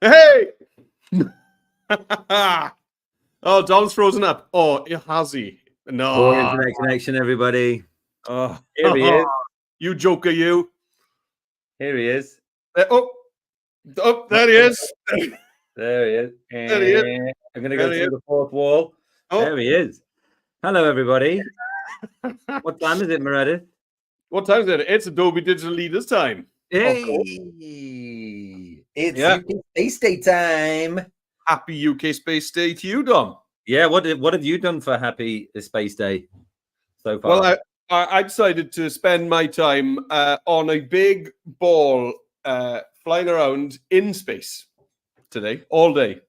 Hey! Oh, Dom's frozen up. Oh, has he? No. Poor internet connection, everybody. Oh, Here he is. You joker, you. Here he is. Oh, there he is. There he is. There he is. I'm going to go There he through the fourth wall. Oh. There he is. Hello, everybody. What time is it, Meredith? What time is it? It's Adobe Digital Leaders time. Hey! It's UK Space Day time. Happy UK Space Day to you, Dom. Yeah, what have you done for Happy Space Day so far? Well, I decided to spend my time on a big ball flying around in space today, all day.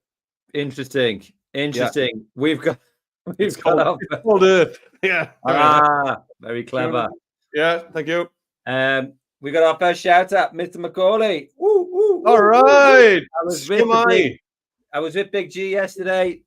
Interesting. Yeah. We've got called Earth. Yeah. Very clever. Yeah, thank you. We got our first shout out, Mr. Macaulay. Woo, woo, all right. I was with Big G yesterday.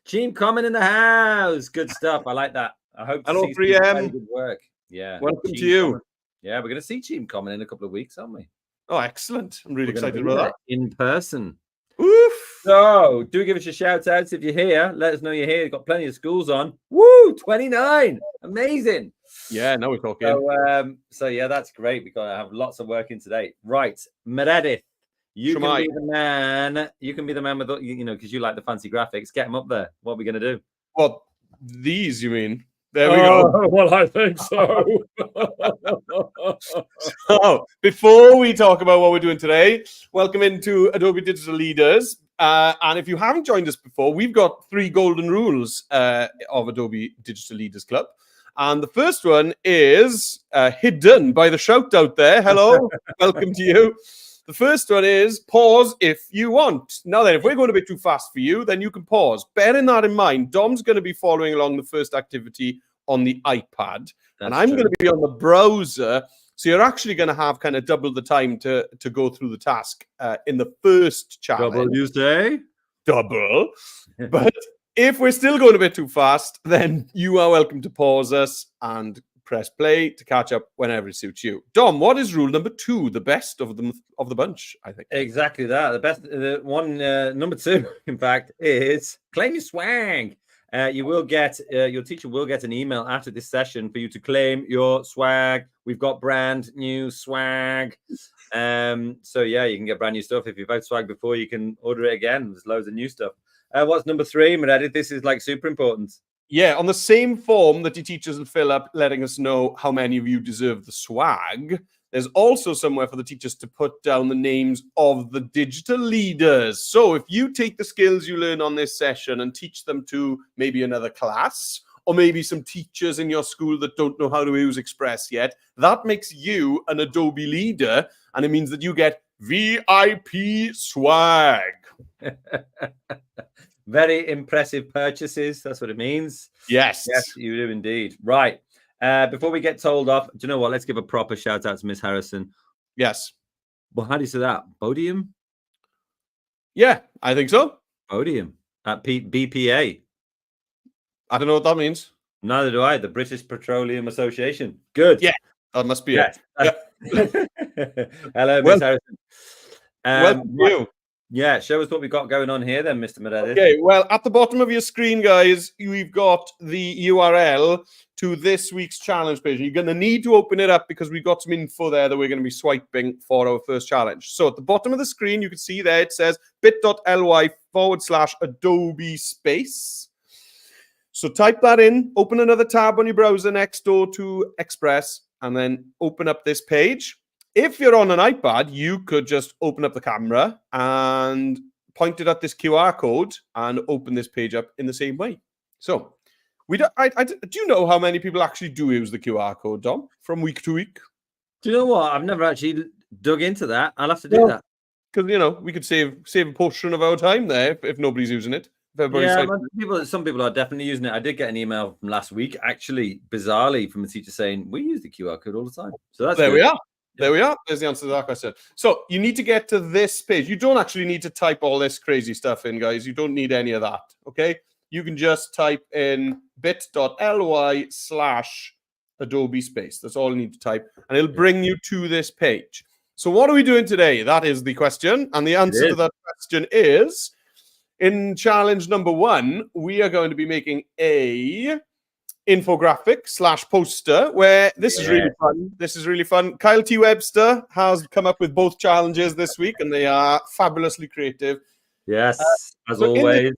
Team Common in the house. Good stuff. I like that. I hope to see 3M. Good work. Yeah. Welcome to you. Common. Yeah, we're going to see Team Common in a couple of weeks, aren't we? Oh, excellent. I'm really excited about that. In person. Oof. So do give us a shout out if you're here. Let us know you're here. You've got plenty of schools on. Woo! 29. Amazing. Yeah, now we're talking. So yeah, that's great. We've got to have lots of work in today. Right. Meredith, you can be the man. You can be the man with, because you like the fancy graphics. Get them up there. What are we going to do? What? These, you mean? There we go. Well, I think so. So, before we talk about what we're doing today, welcome into Adobe Digital Leaders. And if you haven't joined us before, we've got 3 golden rules of Adobe Digital Leaders Club. And the first one is hidden by the shout out there. Hello, welcome to you. The first one is pause if you want. Now then, if we're going a bit too fast for you, then you can pause. Bearing that in mind, Dom's going to be following along the first activity on the iPad. And I'm going to be on the browser. So you're actually going to have kind of double the time to go through the task in the first challenge. Double, you say? Double. But if we're still going a bit too fast, then you are welcome to pause us and press play to catch up whenever it suits you. Dom, what is rule number 2, the best of the bunch, I think? Exactly that. The best one, number 2, in fact, is claim your swag. You will get, your teacher will get an email after this session for you to claim your swag. We've got brand new swag. So yeah, you can get brand new stuff. If you've had swag before, you can order it again. There's loads of new stuff. What's number 3, Meredith? This is like super important. Yeah, on the same form that your teachers will fill up, letting us know how many of you deserve the swag, there's also somewhere for the teachers to put down the names of the digital leaders. So if you take the skills you learn on this session and teach them to maybe another class, or maybe some teachers in your school that don't know how to use Express yet, that makes you an Adobe leader, and it means that you get VIP swag. Very impressive purchases. That's what it means. Yes. Yes, you do indeed. Right. Before we get told off, do you know what? Let's give a proper shout out to Miss Harrison. Yes. Well, how do you say that? Bodium? Yeah, I think so. Bodium at BPA. I don't know what that means. Neither do I. The British Petroleum Association. Good. Yeah, that must be it. Yeah. Hello, Miss Harrison. Welcome to you. Yeah, show us what we've got going on here then, Mr. Meredith. Okay, well, at the bottom of your screen, guys, we've got the URL to this week's challenge page. You're going to need to open it up because we've got some info there that we're going to be swiping for our first challenge. So at the bottom of the screen, you can see there it says bit.ly/Adobe space. So type that in, open another tab on your browser next door to Express, and then open up this page. If you're on an iPad, you could just open up the camera and point it at this QR code and open this page up in the same way. So, do you know how many people actually do use the QR code, Dom, from week to week? Do you know what? I've never actually dug into that. I'll have to do that. Because, we could save a portion of our time there if nobody's using it. Yeah, some people are definitely using it. I did get an email from last week, actually, bizarrely, from a teacher saying, we use the QR code all the time. So that's there good. We are. There we are. There's the answer to that question. So you need to get to this page. You don't actually need to type all this crazy stuff in, guys. You don't need any of that, okay? You can just type in bit.ly/Adobe space. That's all you need to type, and it'll bring you to this page. So what are we doing today? That is the question. And the answer to that question is, in challenge number 1, we are going to be making a infographic / poster where this is really fun. This is really fun. Kyle T. Webster has come up with both challenges this week, and they are fabulously creative. Yes, as so always.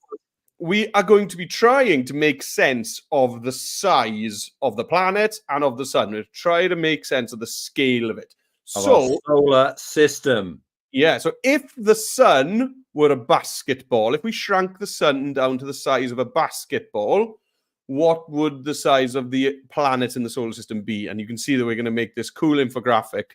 We are going to be trying to make sense of the size of the planet and of the sun. We'll try to make sense of the scale of it. Of our solar system. Yeah, so if the sun were a basketball, if we shrank the sun down to the size of a basketball, what would the size of the planet in the solar system be? And you can see that we're going to make this cool infographic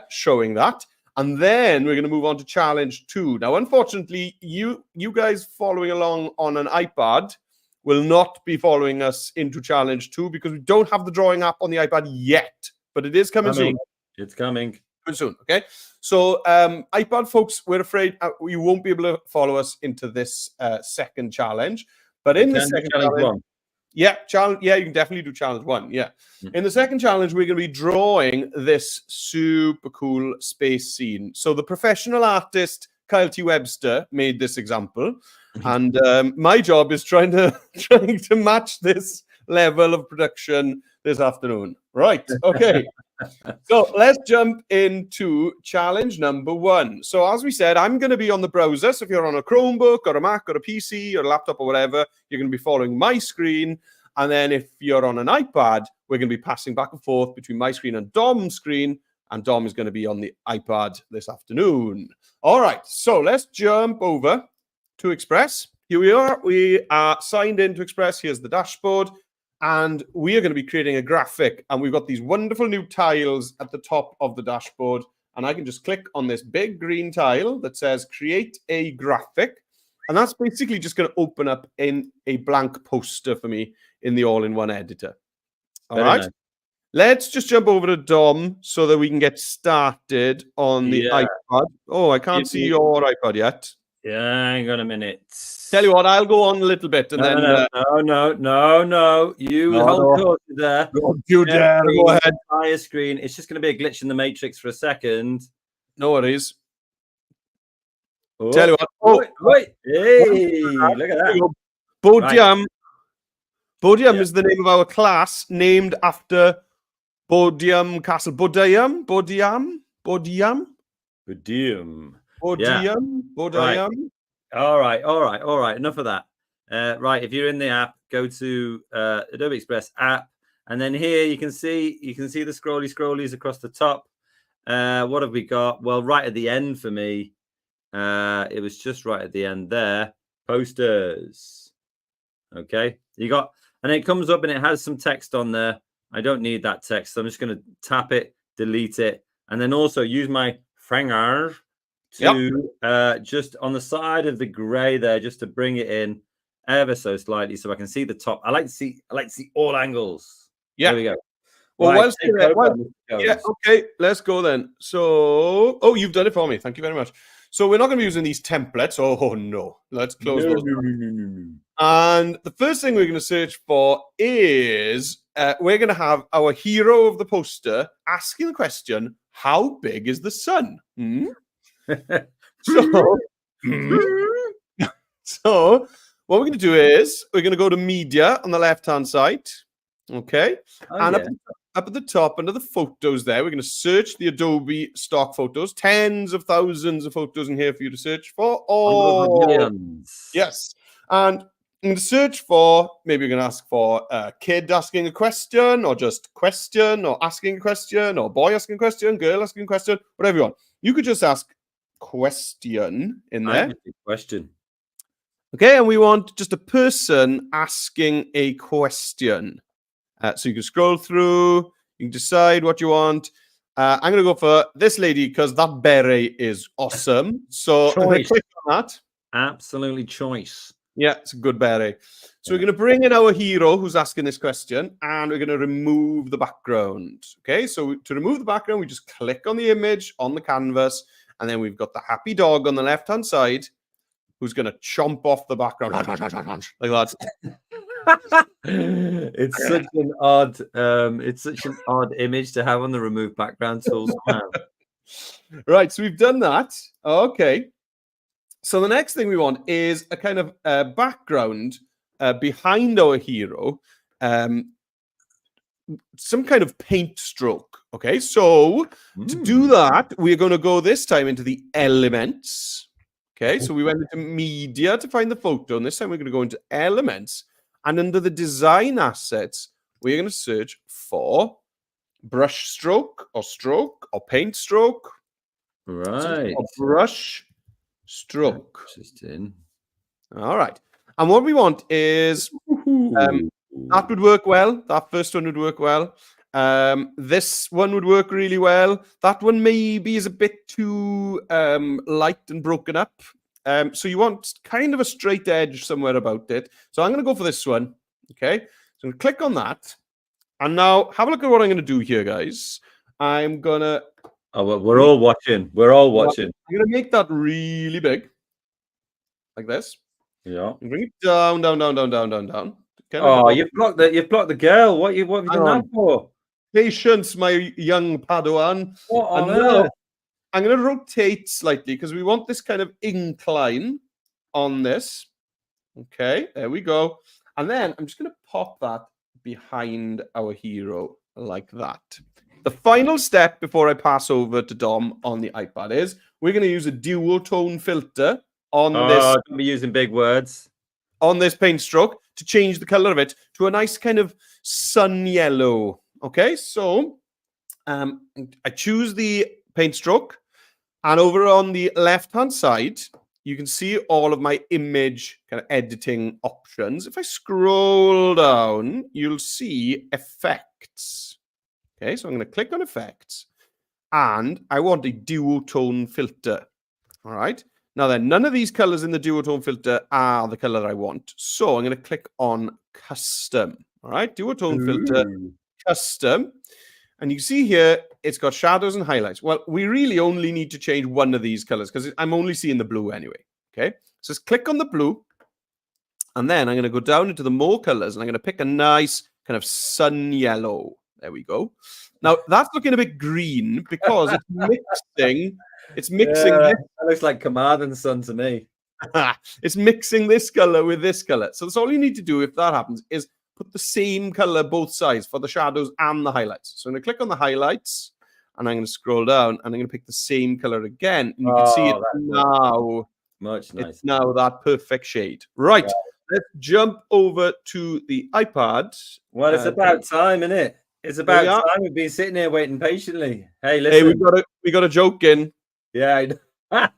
showing that. And then we're going to move on to challenge 2. Now, unfortunately, you guys following along on an iPad will not be following us into challenge 2 because we don't have the drawing app on the iPad yet, but it is coming soon. It's coming soon. Okay. So iPad folks, we're afraid you won't be able to follow us into this second challenge, but in the second challenge, you can definitely do challenge 1. Yeah. In the second challenge, we're going to be drawing this super cool space scene. So the professional artist Kyle T. Webster made this example, and my job is trying to match this level of production this afternoon. Right. Okay. So let's jump into challenge number 1. So as we said, I'm going to be on the browser. So if you're on a Chromebook or a Mac or a PC or a laptop or whatever, you're going to be following my screen. And then if you're on an iPad, we're going to be passing back and forth between my screen and Dom's screen. And Dom is going to be on the iPad this afternoon. All right. So let's jump over to Express. Here we are. We are signed into Express. Here's the dashboard. And we are going to be creating a graphic. And we've got these wonderful new tiles at the top of the dashboard. And I can just click on this big green tile that says create a graphic. And that's basically just going to open up in a blank poster for me in the all-in-one editor. All right. Nice. Let's just jump over to Dom so that we can get started on the iPad. Oh, I can't see your iPad yet. Yeah, hang on a minute. Tell you what, I'll go on a little bit and no, You hold there. Go ahead. Entire screen. It's just going to be a glitch in the matrix for a second. No worries. Oh, tell you what. Wait. Hey, look at that. Bodiam. Right. Bodiam is the name of our class, named after Bodiam Castle. Bodiam. Right. All right. Enough of that. Right. If you're in the app, go to Adobe Express app, and then here you can see the scrollies across the top. What have we got? Well, right at the end for me, it was just right at the end there. Posters. Okay, and it comes up and it has some text on there. I don't need that text, so I'm just going to tap it, delete it, and then also use my finger to just on the side of the gray there, just to bring it in ever so slightly so I can see the top. I like to see all angles. Yeah, there we go. Well, okay, let's go then. So, you've done it for me. Thank you very much. So we're not going to be using these templates. Oh no, let's close those. No. And the first thing we're going to search for is we're going to have our hero of the poster asking the question, how big is the sun? So what we're going to do is we're going to go to media on the left-hand side. Okay. Up at the top, under the photos there, we're going to search the Adobe stock photos. Tens of thousands of photos in here for you to search for. Yes. And I'm going to search for, maybe we're going to ask for a kid asking a question, or just question, or asking a question, or boy asking a question, girl asking a question, whatever you want. You could just ask question in there. Question. Okay, and we want just a person asking a question. So you can scroll through, you can decide what you want. I'm going to go for this lady because that beret is awesome. So I'm going to click on that. Absolutely choice. Yeah, it's a good beret. So we're going to bring in our hero who's asking this question, and we're going to remove the background. Okay, so to remove the background, we just click on the image on the canvas, and then we've got the happy dog on the left-hand side who's going to chomp off the background like that. It's such an odd image to have on the remove background tool. Right, so we've done that. Okay, So the next thing we want is a kind of background behind our hero, some kind of paint stroke. Okay, so to do that, we're going to go this time into the elements. Okay, so we went into media to find the photo, and this time we're going to go into elements, and under the design assets, we're going to search for brush stroke or paint stroke. Right. Brush stroke. Interesting. All right. And what we want is that would work well. That first one would work well. This one would work really well. That one maybe is a bit too light and broken up. So you want kind of a straight edge somewhere about it. So I'm going to go for this one. Okay. So I'm going to click on that. And now have a look at what I'm going to do here, guys. I'm going to... Oh, well, we're all watching. We're all watching. I'm going to make that really big. Like this. Yeah. And bring it down, down, down, down, down, down, down. Oh, you've blocked the girl. What have you done that for? Patience, my young Padawan. What on earth? I'm going to rotate slightly because we want this kind of incline on this. Okay, there we go. And then I'm just going to pop that behind our hero like that. The final step before I pass over to Dom on the iPad is we're going to use a duotone filter on this. Don't be using big words. On this paint stroke to change the color of it to a nice kind of sun yellow. Okay, so I choose the paint stroke, and over on the left-hand side, you can see all of my image kind of editing options. If I scroll down, you'll see effects. Okay, so I'm going to click on effects, and I want a duotone filter. All right. Now then, none of these colors in the duotone filter are the color I want. So I'm going to click on custom. All right, duotone filter, custom. And you see here, it's got shadows and highlights. Well, we really only need to change one of these colors because I'm only seeing the blue anyway. Okay, so just click on the blue. And then I'm going to go down into the more colors and I'm going to pick a nice kind of sun yellow. There we go. Now that's looking a bit green because it's mixing. It's mixing. Yeah, that looks like Command and Son to me. It's mixing this color with this color. So that's all you need to do if that happens is put the same color both sides for the shadows and the highlights. So I'm going to click on the highlights and I'm going to scroll down and I'm going to pick the same color again. And you can see it now. Much nicer. It's now that perfect shade. Right. Yeah. Let's jump over to the iPad. Well, it's about time, isn't it? It's about time. We've been sitting here waiting patiently. Hey, listen. Hey, we got a joke in. Yeah, I know.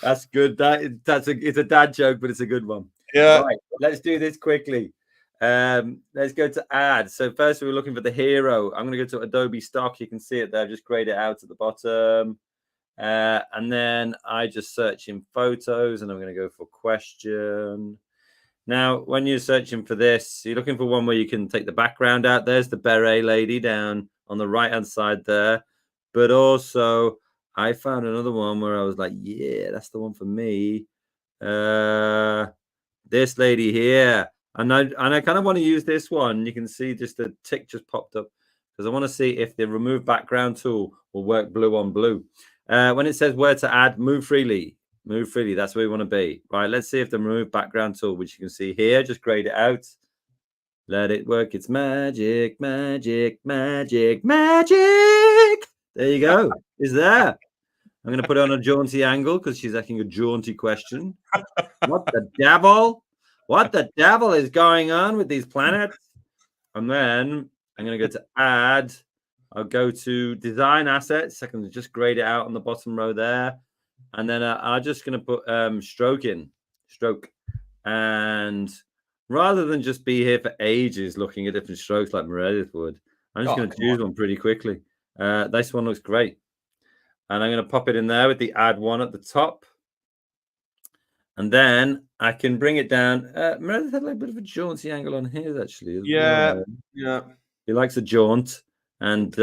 That's good. It's a dad joke, but it's a good one. Yeah. Right, let's do this quickly. Let's go to add. So first we were looking for the hero. I'm going to go to Adobe stock. You can see it there. Just grade it out at the bottom. And then I just search in photos and I'm going to go for question. Now, when you're searching for this, you're looking for one where you can take the background out. There's the beret lady down on the right-hand side there. But also, I found another one where I was like, yeah, that's the one for me. This lady here. And I kind of want to use this one. You can see just the tick just popped up because I want to see if the remove background tool will work blue on blue. When it says where to add, move freely. Move freely. That's where we want to be. Right, let's see if the remove background tool, which you can see here, just grade it out. Let it work. It's magic, magic, magic, magic. There you go. It's there. I'm going to put it on a jaunty angle because she's asking a jaunty question. What the devil? What the devil is going on with these planets? And then I'm going to go to add. I'll go to design assets. I can just grade it out on the bottom row there. And then I'm just going to put stroke. And rather than just be here for ages looking at different strokes like Meredith would, I'm just going to choose one pretty quickly. This one looks great. And I'm going to pop it in there with the add one at the top. And then I can bring it down. Meredith had like a bit of a jaunty angle on his, actually. Yeah. He likes a jaunt. And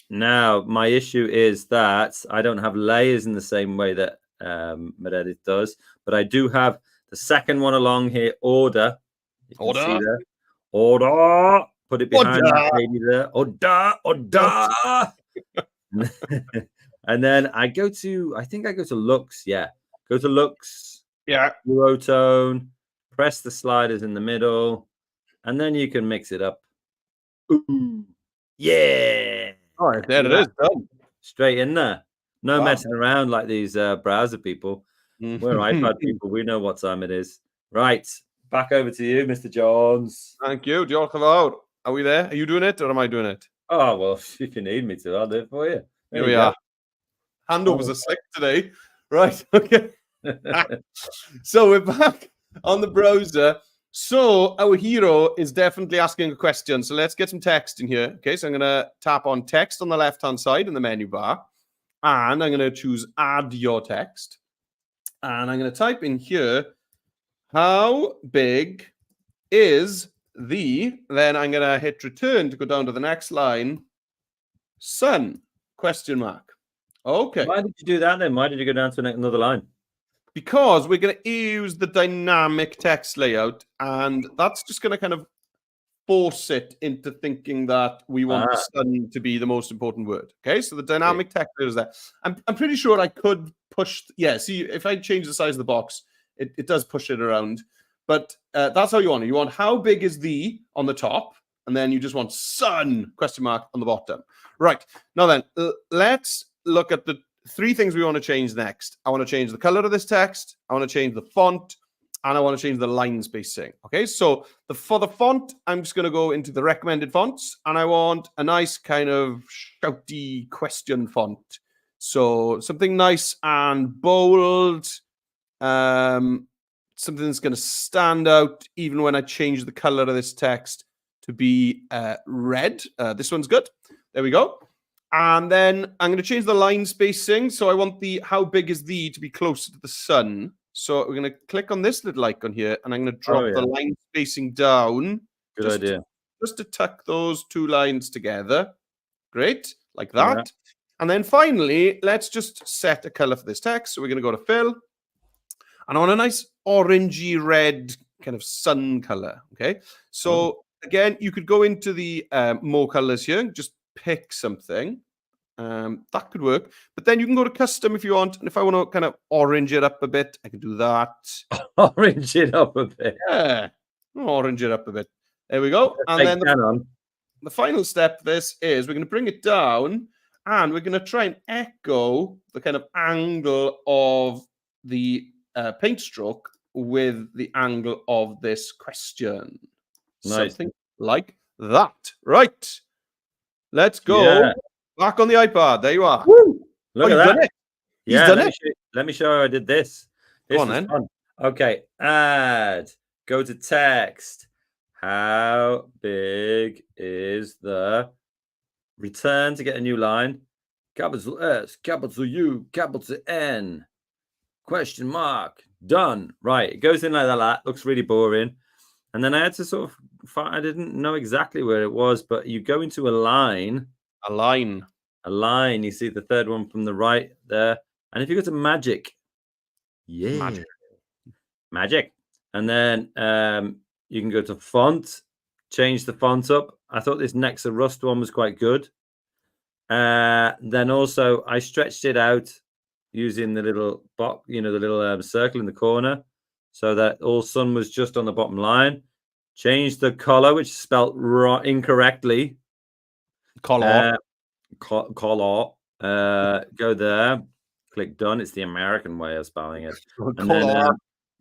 now my issue is that I don't have layers in the same way that Meredith does. But I do have the second one along here, order. Order. See there? Order. Put it behind that lady there. Order. And then I think I go to Lux. Yeah. Go to Lux, Yeah. Duotone, press the sliders in the middle, and then you can mix it up. Ooh. Yeah. All right, there it is. Done. Straight in there. No Wow. messing around like these browser people. We're iPad people. We know what time it is. Right. Back over to you, Mr. Jones. Thank you. Diolch yn fawr. Are we there? Are you doing it or am I doing it? Oh, well, if you need me to, I'll do it for you. Here we are. Handovers are sick today. Right. Okay. So we're back on the browser. So our hero is definitely asking a question. So let's get some text in here. Okay. So I'm going to tap on text on the left-hand side in the menu bar. And I'm going to choose add your text. And I'm going to type in here, how big is the, then I'm going to hit return to go down to the next line, sun, question mark. Okay. Why did you do that then? Why did you go down to another line? Because we're going to use the dynamic text layout, and that's just going to kind of force it into thinking that we want the sun to be the most important word. Okay, so the dynamic text layout is that. I'm pretty sure I could push. Yeah, see, if I change the size of the box, it does push it around. But that's how you want it. You want how big is the on the top, and then you just want sun question mark on the bottom. Right, now then, let's look at the three things we want to change next. I want to change the color of this text. I want to change the font. And I want to change the line spacing. Okay, so for the font, I'm just going to go into the recommended fonts. And I want a nice kind of shouty question font. So something nice and bold. Something that's going to stand out even when I change the color of this text to be red. This one's good. There we go. And then I'm going to change the line spacing. So I want the how big is the to be closer to the sun. So we're going to click on this little icon here, and I'm going to drop the line spacing down. Good idea. Just to tuck those two lines together. Great, like that. Yeah. And then finally, let's just set a color for this text. So we're going to go to fill. And I want a nice orangey red kind of sun color. Okay. So again, you could go into the more colors here, just pick something. That could work, but then you can go to custom if you want. And if I want to kind of orange it up a bit, I can do that. Orange it up a bit. Yeah, orange it up a bit. There we go. And then the final step of this is we're going to bring it down, and we're going to try and echo the kind of angle of the paint stroke with the angle of this question. Nice. Something like that. Right. Let's go. Yeah. Back on the iPad. There you are. Woo! Look at that. Done it. He's done it. Let me show you how I did this. Go on then. Fun. Okay. Add. Go to text. How big is the return to get a new line? Capital S, capital U, capital N. Question mark. Done. Right. It goes in like that. Looks really boring. And then I had to sort of find, I didn't know exactly where it was, but you go into a line. A line. You see the third one from the right there. And if you go to magic, magic. And then you can go to font, change the font up. I thought this Nexa Rust one was quite good. Then also I stretched it out using the little box, the little circle in the corner, so that all sun was just on the bottom line. Change the color, which is spelled incorrectly. Color. Go there. Click done. It's the American way of spelling it.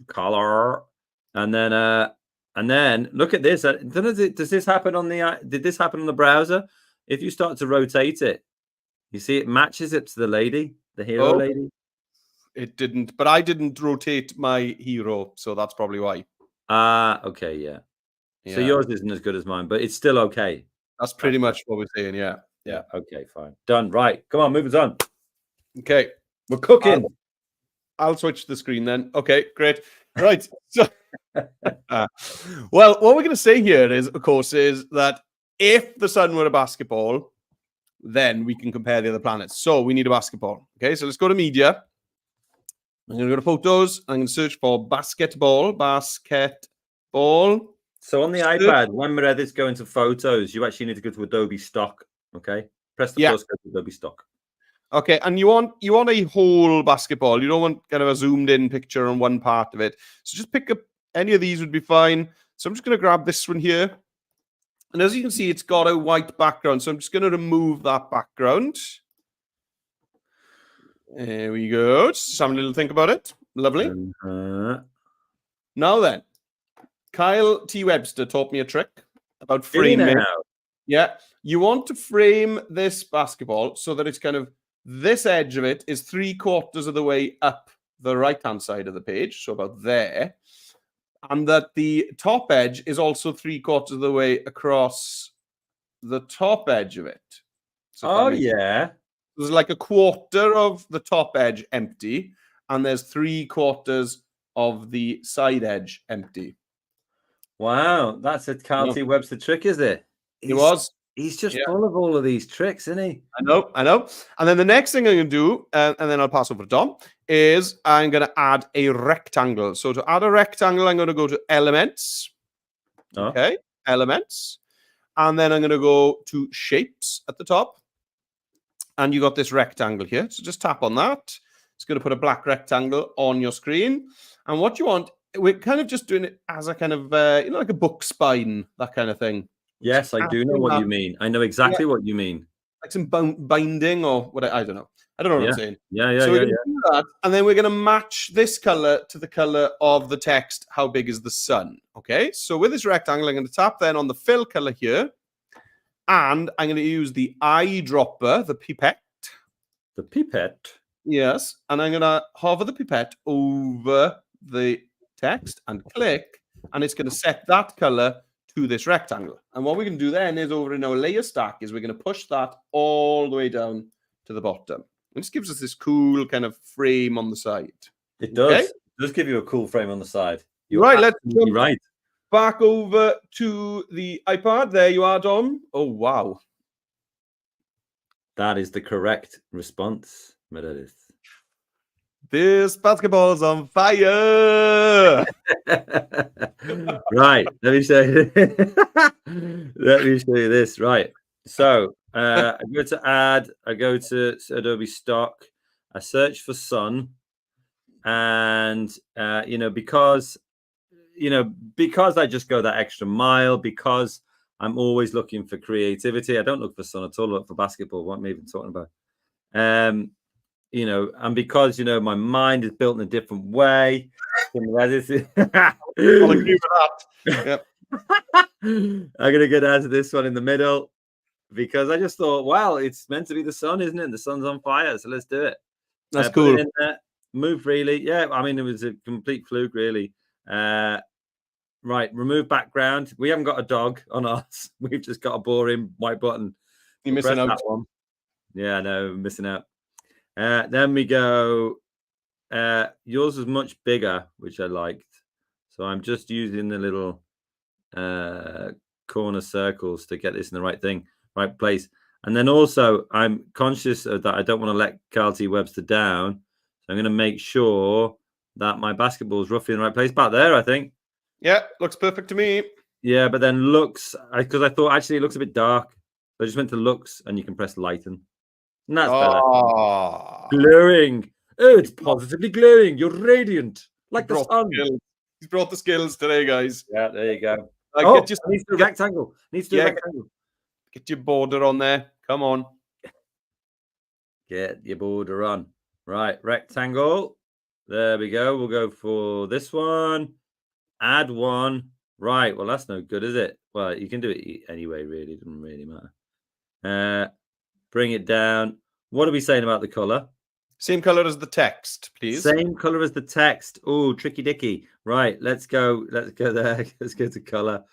Color. And then look at this. Does this happen on the? Did this happen on the browser? If you start to rotate it, you see it matches it to the lady, the hero lady. It didn't, but I didn't rotate my hero, so that's probably why. Okay, yeah. So yours isn't as good as mine, but it's still okay. That's pretty much what we're saying, yeah. Yeah. Okay, fine. Done. Right. Come on, move us on. Okay. We're cooking. I'll switch the screen then. Okay, great. Right. So, well, what we're going to say here is, of course, is that if the sun were a basketball, then we can compare the other planets. So we need a basketball. Okay, so let's go to media. I'm going to go to photos. I'm going to search for basketball. So on the iPad, when we're at this, go into photos, you actually need to go to Adobe stock. Okay, press the plus, go to Adobe stock. Okay, and you want a whole basketball. You don't want kind of a zoomed in picture on one part of it. So just pick up any of these would be fine. So I'm just going to grab this one here. And as you can see, it's got a white background. So I'm just going to remove that background. There we go. Just have a little think about it. Lovely. Now then, Kyle T. Webster taught me a trick about framing. Yeah, you want to frame this basketball so that it's kind of this edge of it is 3/4 of the way up the right-hand side of the page, so about there, and that the top edge is also 3/4 of the way across the top edge of it. So yeah. There's like 1/4 of the top edge empty, and there's 3/4 of the side edge empty. Wow, that's a Kyle T. Webster trick, is it? He's just full of all of these tricks, isn't he? I know. And then the next thing I'm going to do, and then I'll pass over to Dom, is I'm going to add a rectangle. So to add a rectangle, I'm going to go to Elements. Okay, Elements. And then I'm going to go to Shapes at the top. And you got this rectangle here. So just tap on that. It's going to put a black rectangle on your screen. And what you want, we're kind of just doing it as a kind of, like a book spine, that kind of thing. Yes, I do know what you mean. I know exactly what you mean. Like some binding or what, I don't know. I don't know what I'm saying. Yeah. So we're going to do that, and then we're going to match this color to the color of the text. How big is the sun? Okay, so with this rectangle, I'm going to tap then on the fill color here, and I'm going to use the eyedropper, the pipette. The pipette? Yes, and I'm going to hover the pipette over the text and click, and it's going to set that color to this rectangle. And what we can do then is over in our layer stack is we're going to push that all the way down to the bottom. And this gives us this cool kind of frame on the side. It does. Okay? It does give you a cool frame on the side. You're right. Let's jump back over to the iPad. There you are, Dom. Oh, wow. That is the correct response, Meredith. This basketball's on fire. Right. Let me show you. Let me show you this. Right. So I go to add. I go to Adobe Stock. I search for sun, and because I just go that extra mile, because I'm always looking for creativity. I don't look for sun at all. I look for basketball. What am I even talking about? And because my mind is built in a different way. I'll agree with that. Yep. I'm gonna go down to this one in the middle because I just thought, well, it's meant to be the sun, isn't it? The sun's on fire, so let's do it. That's cool. Move freely. Yeah, I mean, it was a complete fluke, really. Right, remove background. We haven't got a dog on us. We've just got a boring white button. You're missing out. That one. Yeah, no, missing out. Then we go, yours was much bigger, which I liked. So I'm just using the little corner circles to get this in the right place. And then also I'm conscious of that. I don't want to let Kyle T. Webster down. So I'm going to make sure that my basketball is roughly in the right place. About there, I think. Yeah, looks perfect to me. Yeah, but then looks, because I thought actually it looks a bit dark. So I just went to looks and you can press lighten. And that's better. Glowing. Oh, it's positively glowing. You're radiant. Like the sun. He's brought the skills today, guys. Yeah, there you go. Needs to do a rectangle. Needs to do a rectangle. Get your border on there. Come on. Get your border on. Right, rectangle. There we go. We'll go for this one. Add one. Right, well, that's no good, is it? Well, you can do it anyway, really. It doesn't really matter. Bring it down. What are we saying about the color? Same color as the text, please. Same color as the text. Oh, tricky dicky. Right, let's go there. Let's go to color.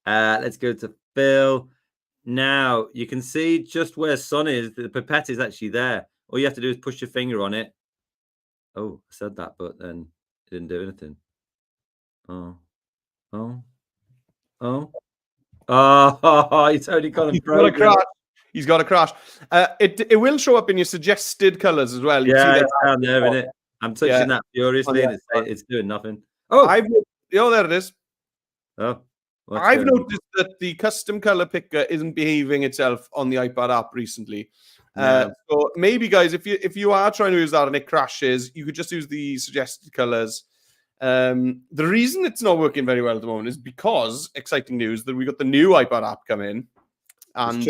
Let's go to fill. Now you can see just where sun is. The pipette is actually there. All you have to do is push your finger on it. Oh, I said that, but then it didn't do anything. It's only got a crash. He's got a crash. It will show up in your suggested colors as well. Yeah, it's down there, isn't it? I'm touching that furiously, and it's doing nothing. There it is. Oh, I've noticed that the custom color picker isn't behaving itself on the iPad app recently. Yeah. So maybe, guys, if you are trying to use that and it crashes, you could just use the suggested colors. The reason it's not working very well at the moment is because, exciting news, that we got the new iPad app come in, and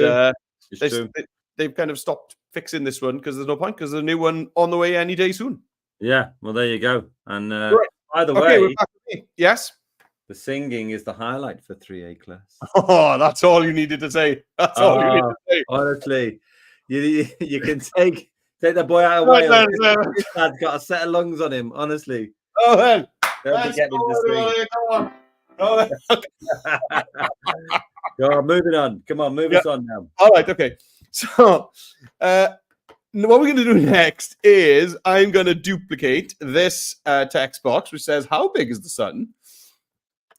It's true. they've kind of stopped fixing this one because there's no point, because there's a new one on the way any day soon. Yeah, well, there you go. And Right. by the Okay, we're way, back with me. Yes. the singing is the highlight for 3A class. Oh, that's all you needed to say. That's all you needed to say. Honestly, you can take the boy out of Right, Wales. then, This lad's got a set of lungs on him. Honestly, Oh, then. they'll be Let's getting him go, to sing. everybody. Come on. Oh, then. Go on, moving on. Come on, move us on now. All right, okay. So, what we're going to do next is I'm going to duplicate this text box, which says, how big is the sun?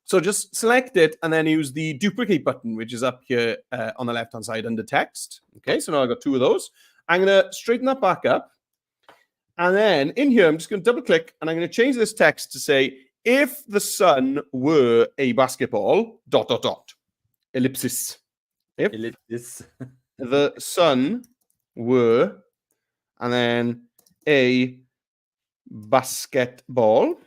So just select it and then use the duplicate button, which is up here on the left-hand side under text. Okay, so now I've got two of those. I'm going to straighten that back up. And then in here, I'm just going to double click and I'm going to change this text to say, if the sun were a basketball, ... ellipsis. If the sun were, and then a basketball, ...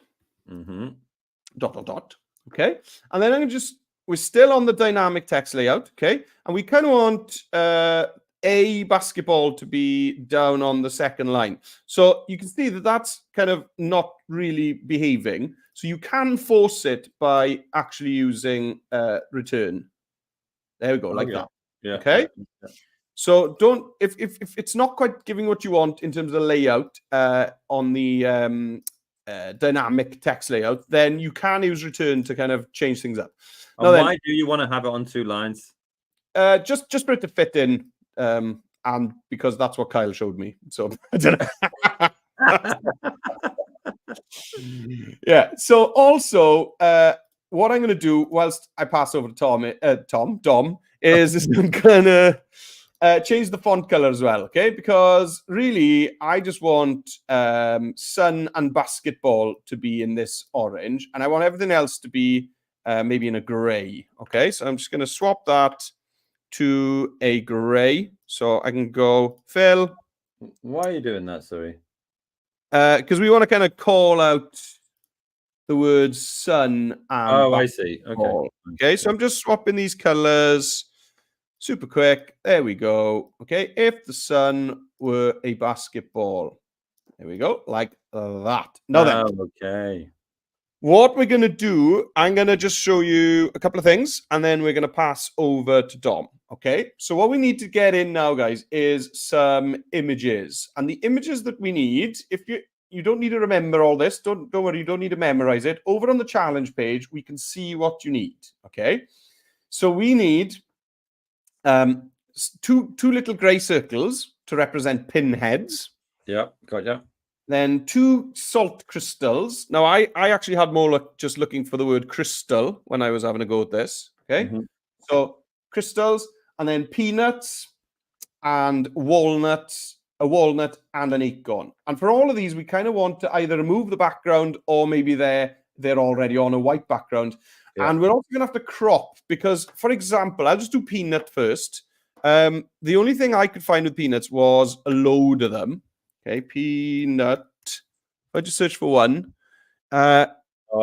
Okay, and then I'm just, we're still on the dynamic text layout, okay, and we kind of want a basketball to be down on the second line. So you can see that that's kind of not really behaving. So you can force it by actually using return. There we go, like that. Yeah. Okay. Yeah. So don't, if it's not quite giving what you want in terms of layout on the dynamic text layout, then you can use return to kind of change things up. And why do you want to have it on two lines? Just for it to fit in, and because that's what Kyle showed me. So I don't know. Yeah. So also, what I'm going to do whilst I pass over to Dom, is I'm going to change the font color as well, okay? Because really, I just want sun and basketball to be in this orange, and I want everything else to be maybe in a gray, okay? So I'm just going to swap that to a gray, so I can go fill. Why are you doing that, sorry? Because we want to kind of call out the words sun and basketball. I see. Okay. Okay, so I'm just swapping these colors. Super quick. There we go. Okay, if the sun were a basketball. There we go, like that. Now then, okay. What we're going to do, I'm going to just show you a couple of things, and then we're going to pass over to Dom. Okay, so what we need to get in now, guys, is some images. And the images that we need, if you don't need to remember all this, don't worry, you don't need to memorize it. Over on the challenge page, we can see what you need. Okay, so we need two little gray circles to represent pinheads. Yeah, got you. Then two salt crystals. Now, I actually had more luck just looking for the word crystal when I was having a go at this. Okay, so crystals, and then peanuts and walnuts, a walnut and an acorn. And for all of these, we kind of want to either remove the background or maybe they're already on a white background. Yeah. And we're also going to have to crop because, for example, I'll just do peanut first. The only thing I could find with peanuts was a load of them. Okay, peanut. I just search for one. I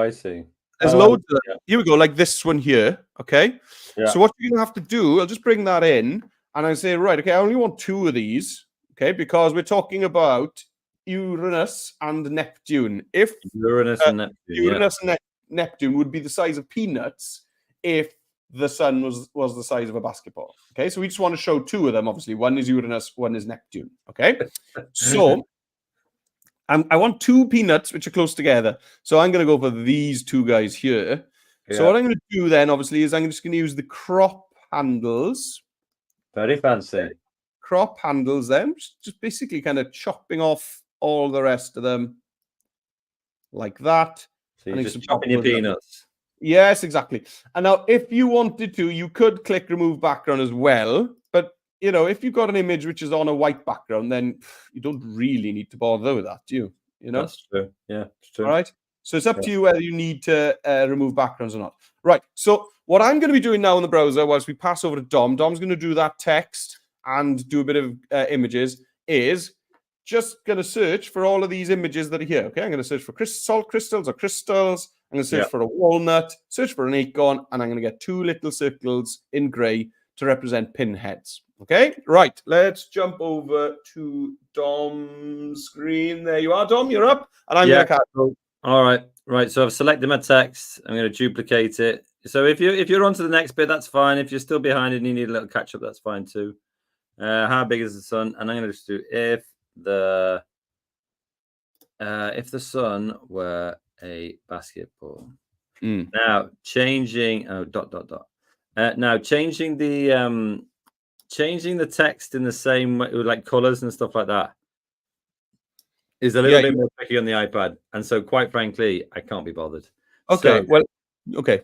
see. There's loads of them. Yeah. Here we go, like this one here. Okay. Yeah. So what you're gonna have to do, I'll just bring that in, and I say, right, okay, I only want two of these. Okay, because we're talking about Uranus and Neptune. If Uranus and Neptune would be the size of peanuts if the sun was the size of a basketball. Okay, so we just want to show two of them. Obviously, one is Uranus, one is Neptune. Okay, so I want two peanuts which are close together. So I'm going to go for these two guys here. Yeah. So what I'm going to do then, obviously, is I'm just going to use the crop handles. Very fancy. Crop handles them, just basically kind of chopping off all the rest of them like that. So you're just chopping your peanuts. Yes, exactly. And now, if you wanted to, you could click remove background as well. But, you know, if you've got an image which is on a white background, then you don't really need to bother with that, do you? You know? That's true. Yeah, it's true. All right. So it's up to you whether you need to remove backgrounds or not. Right. So what I'm going to be doing now in the browser, whilst we pass over to Dom's going to do that text. and do a bit of images is just going to search for all of these images that are here. Okay, I'm going to search for salt crystals or crystals. I'm going to search for a walnut, search for an acorn, and I'm going to get 2 little circles in grey to represent pinheads. Okay, right. Let's jump over to Dom's screen. There you are, Dom. You're up, and I'm going to catch. All right, right. So I've selected my text. I'm going to duplicate it. So if you're on to the next bit, that's fine. If you're still behind and you need a little catch up, that's fine too. How big is the sun? And I'm going to just do if the sun were a basketball. Now changing now changing the text in the same way, like colors and stuff like that, is a little bit more tricky on the iPad, and so quite frankly, I can't be bothered. Okay, so, okay.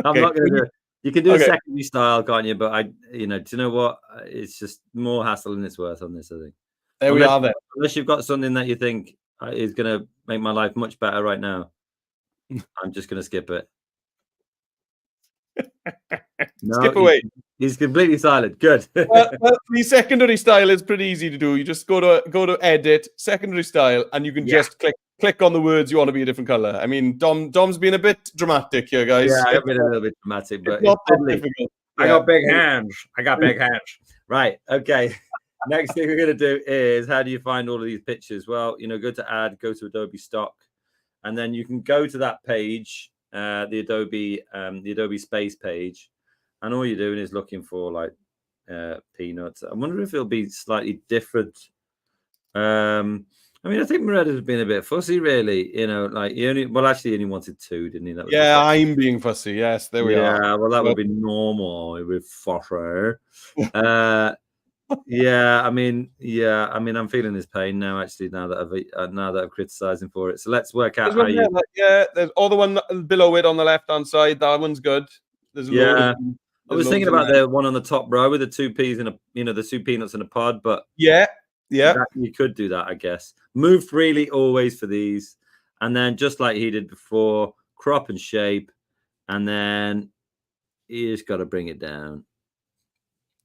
I'm not going to do it. You can do a secondary style, can't you? But do you know what? It's just more hassle than it's worth on this, I think. There we are. There, unless you've got something that you think is going to make my life much better right now, I'm just going to skip it. No, skip away. He's completely silent. Good. well, the secondary style is pretty easy to do. You just go to edit, secondary style, and you can just click on the words you want to be a different color. I mean, Dom's been a bit dramatic here, guys. Yeah, I've been a little bit dramatic, but not that difficult. I got big hands. I got big hands. Right. Okay. Next thing we're going to do is, how do you find all of these pictures? Well, go to add, go to Adobe stock, and then you can go to that page, the Adobe space page, and all you're doing is looking for like peanuts. I wonder if it'll be slightly different. I mean, I think Moretta's been a bit fussy, really. Like he only wanted 2, didn't he? That was I'm being fussy. Yes, there we are. Yeah, well, that would be normal with fussy. I mean, I'm feeling his pain now. Actually, now that I've criticised him for it, so let's work out how you. There's all the one below it on the left-hand side. That one's good. There's I was thinking about the one on the top row with the 2 peas and the 2 peanuts in a pod, but yeah, you could do that, I guess. Move freely always for these, and then just like he did before, crop and shape, and then you just got to bring it down.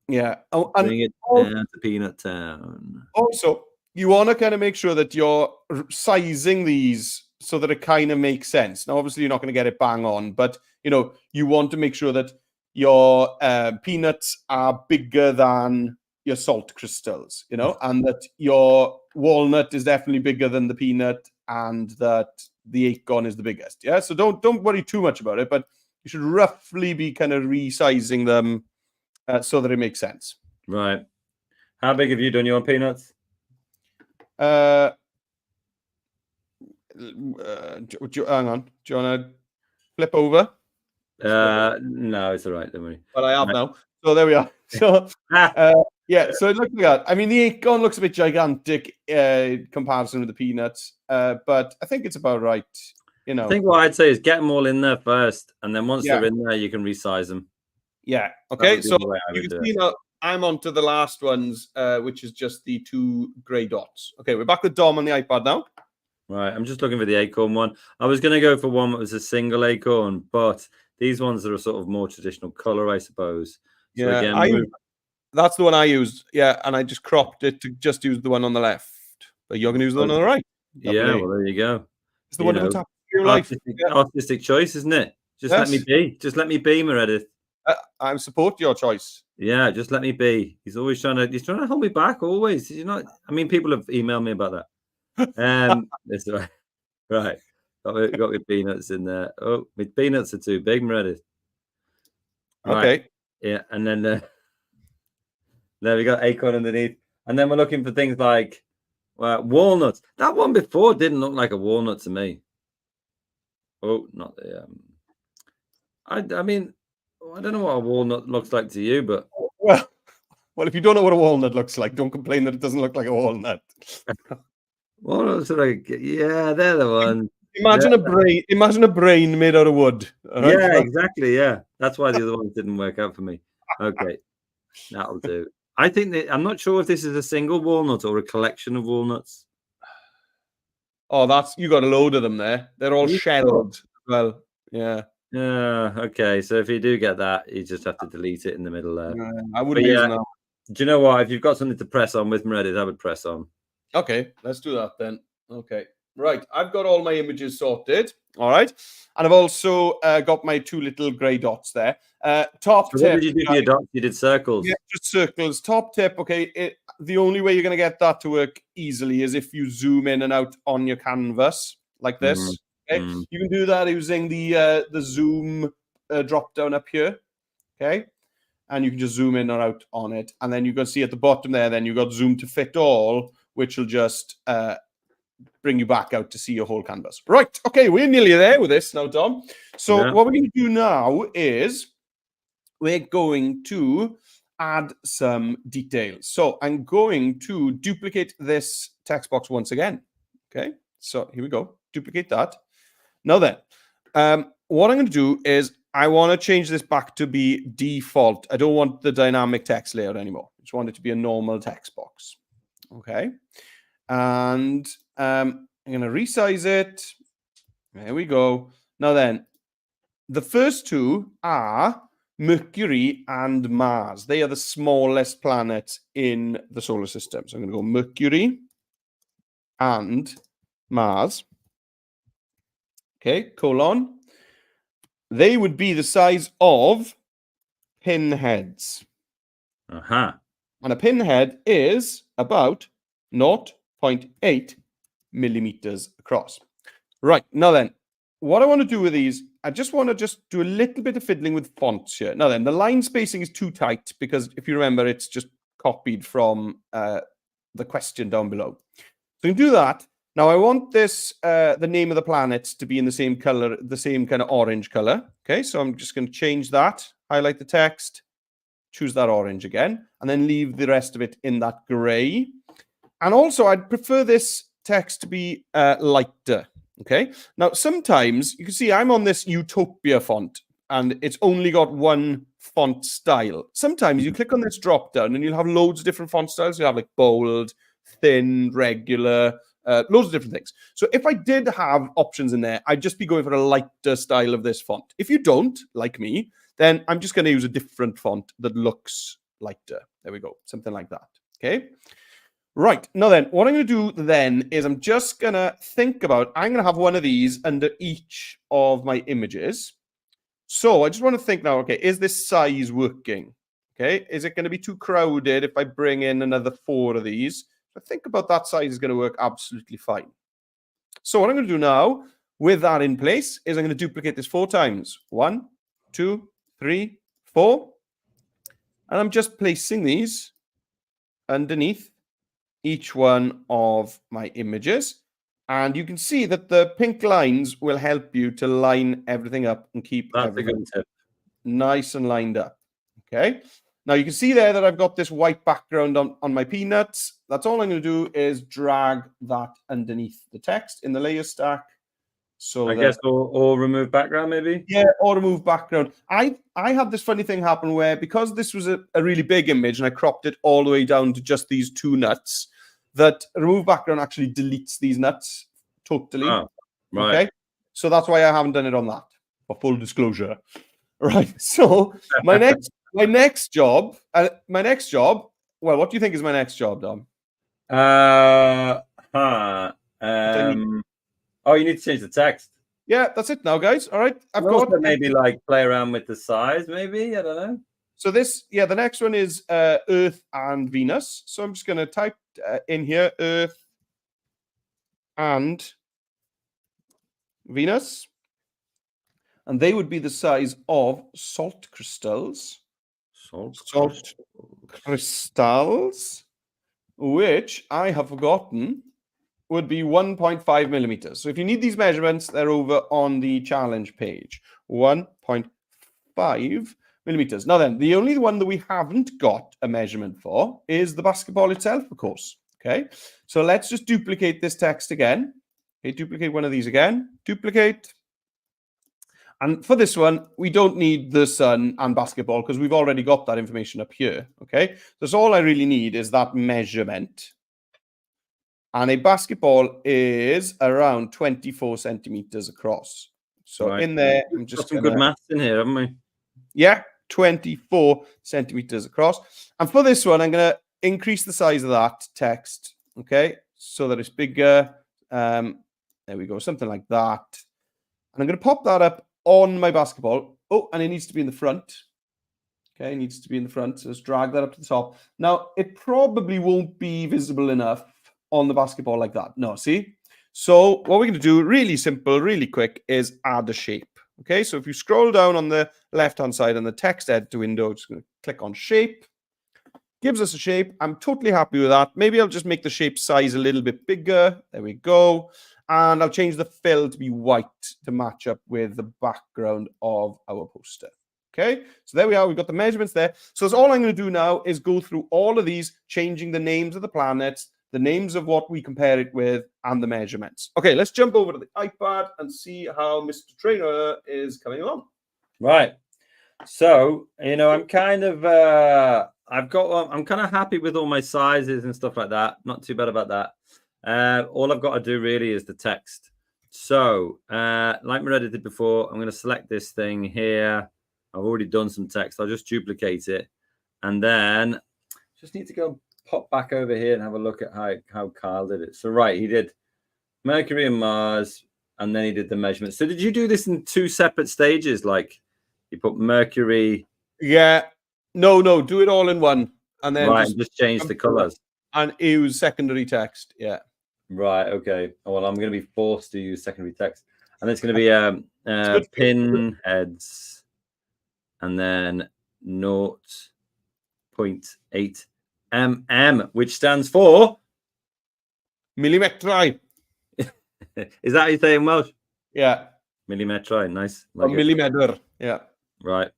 Yeah, bring it down to Peanut Town. Also, you want to kind of make sure that you're sizing these so that it kind of makes sense. Now, obviously, you're not going to get it bang on, but you want to make sure that your peanuts are bigger than your salt crystals, and that your walnut is definitely bigger than the peanut, and that the acorn is the biggest. Yeah, so don't worry too much about it, but you should roughly be kind of resizing them so that it makes sense. Right. How big have you done your peanuts? Hang on. Do you want to flip over? No, it's all right. Don't worry. But I have now. So there we are. So so it looks like that. I mean, the acorn looks a bit gigantic comparison with the peanuts, but I think it's about right. I think what I'd say is get them all in there first, and then once they're in there, you can resize them. Yeah. Okay. So you can see now I'm on to the last ones, which is just the 2 grey dots. Okay, we're back with Dom on the iPad now. Right. I'm just looking for the acorn one. I was going to go for one that was a single acorn, but these ones are a sort of more traditional color, I suppose. So again, that's the one I used. Yeah, and I just cropped it to just use the one on the left. But you're going to use the one on the right. Yeah, well, there you go. It's the one at the top of your life. Artistic choice, isn't it? Just let me be. Just let me be, Meredith. I support your choice. Yeah, just let me be. He's trying to hold me back. Always. Did you not? I mean, people have emailed me about that. That's right. Right. Got my peanuts in there. Oh, my peanuts are too big, Meredith. Right. Okay. Yeah, and then there we got acorn underneath, and then we're looking for things like walnuts. That one before didn't look like a walnut to me. Oh, not the. I mean, I don't know what a walnut looks like to you, but well, if you don't know what a walnut looks like, don't complain that it doesn't look like a walnut. Walnuts are like, yeah, they're the ones. Imagine a brain made out of wood. Right? Yeah, exactly. Yeah, that's why the other ones didn't work out for me. Okay, that'll do. I think I'm not sure if this is a single walnut or a collection of walnuts. Oh, you got a load of them there. They're all shelled as well. Yeah. Yeah. Okay. So if you do get that, you just have to delete it in the middle there. I wouldn't use them. Do you know what? If you've got something to press on with Meredith, I would press on. Okay, let's do that then. Okay, right. I've got all my images sorted. All right, and I've also got my two little grey dots there. Top So tip. what did you do for your dots? You did circles. Yeah, just circles. Top tip. Okay, the only way you're going to get that to work easily is if you zoom in and out on your canvas like this. Okay, you can do that using the zoom drop down up here. Okay, and you can just zoom in or out on it, and then you can see at the bottom there. Then you got zoom to fit all, which will just bring you back out to see your whole canvas. Right. Okay, we're nearly there with this now, Dom. So what we're going to do now is we're going to add some details. So I'm going to duplicate this text box once again. Okay, so here we go. Duplicate that. Now then, what I'm going to do is I want to change this back to be default. I don't want the dynamic text layout anymore. I just want it to be a normal text box. Okay, and I'm going to resize it. There we go. Now then, the first two are Mercury and Mars. They are the smallest planets in the solar system. So I'm going to go Mercury and Mars. Okay, colon. They would be the size of pinheads. Uh-huh. And a pinhead is about 0.8 millimeters across. Right, now then, what I want to do with these, I just want to do a little bit of fiddling with fonts here. Now then, the line spacing is too tight because if you remember, it's just copied from the question down below. So you can do that. Now I want this, the name of the planets to be in the same color, the same kind of orange color. Okay, so I'm just going to change that, highlight the text, choose that orange again, and then leave the rest of it in that gray. And also I'd prefer this text to be lighter. Okay, now sometimes you can see I'm on this Utopia font and it's only got one font style. Sometimes you click on this drop down and you'll have loads of different font styles. You have like bold, thin, regular, loads of different things. So if I did have options in there, I'd just be going for a lighter style of this font. If you don't, like me, then I'm just going to use a different font that looks lighter. There we go, something like that. Okay. Right, now then, what I'm going to do then is I'm just going to think about, I'm going to have one of these under each of my images. So I just want to think now, okay, is this size working? Okay, is it going to be too crowded if I bring in another 4 of these? I think about that size is going to work absolutely fine. So what I'm going to do now with that in place is I'm going to duplicate this 4 times. 1, 2, 3, 4. And I'm just placing these underneath each one of my images. And you can see that the pink lines will help you to line everything up and keep everything nice and lined up. Okay. Now you can see there that I've got this white background on my peanuts. That's all I'm going to do is drag that underneath the text in the layer stack. So I guess, or remove background maybe? Yeah, or remove background. I had this funny thing happen where because this was a really big image and I cropped it all the way down to just these 2 nuts, that remove background actually deletes these nuts totally. Oh, right. Okay, so that's why I haven't done it on that, for full disclosure. Right, so my next job. Well, what do you think is my next job, Dom? Oh, you need to change the text. Yeah, that's it now, guys. All right, I've got maybe like play around with the size. Maybe I don't know. So this, yeah, the next one is Earth and Venus. So I'm just going to type in here Earth and Venus. And they would be the size of salt crystals. Salt crystals, which I have forgotten would be 1.5 millimeters. So if you need these measurements, they're over on the challenge page. 1.5 millimeters. Now then, the only one that we haven't got a measurement for is the basketball itself, of course. Okay, so let's just duplicate this text again. Okay, duplicate one of these again. Duplicate. And for this one, we don't need the sun and basketball because we've already got that information up here. Okay, so all I really need is that measurement. And a basketball is around 24 centimeters across. So in there, I'm just got some good maths in here, haven't we? Yeah, 24 centimeters across. And for this one, I'm going to increase the size of that text, okay, so that it's bigger. There we go, something like that. And I'm going to pop that up on my basketball. Oh, and it needs to be in the front. Okay, it needs to be in the front. So let's drag that up to the top. Now, it probably won't be visible enough on the basketball like that. No, see? So what we're going to do, really simple, really quick, is add a shape. Okay, so if you scroll down on the left-hand side on the text editor window, just going to click on shape. Gives us a shape. I'm totally happy with that. Maybe I'll just make the shape size a little bit bigger. There we go. And I'll change the fill to be white to match up with the background of our poster. Okay, so there we are. We've got the measurements there. So that's all I'm going to do now is go through all of these, changing the names of the planets, the names of what we compare it with, and the measurements. Okay, let's jump over to the iPad and see how Mr. Trainer is coming along. Right. So, you know, I'm kind of, I'm kind of happy with all my sizes and stuff like that. Not too bad about that. All I've got to do really is the text. So, like Miranda did before, I'm going to select this thing here. I've already done some text. I'll just duplicate it. And then just need to go pop back over here and have a look at how Kyle did it. So, right, he did Mercury and Mars, and then he did the measurements. So did you do this in 2 separate stages? Like you put Mercury? Yeah. No, do it all in one. And then just change the colors. And use secondary text. Yeah. Right. Okay. Well, I'm going to be forced to use secondary text. And it's going to be pin heads. And then 0.8 mm, which stands for millimetri. Is that how you say in Welsh? Yeah. Millimetri. Nice. Like millimeter. Yeah. Right.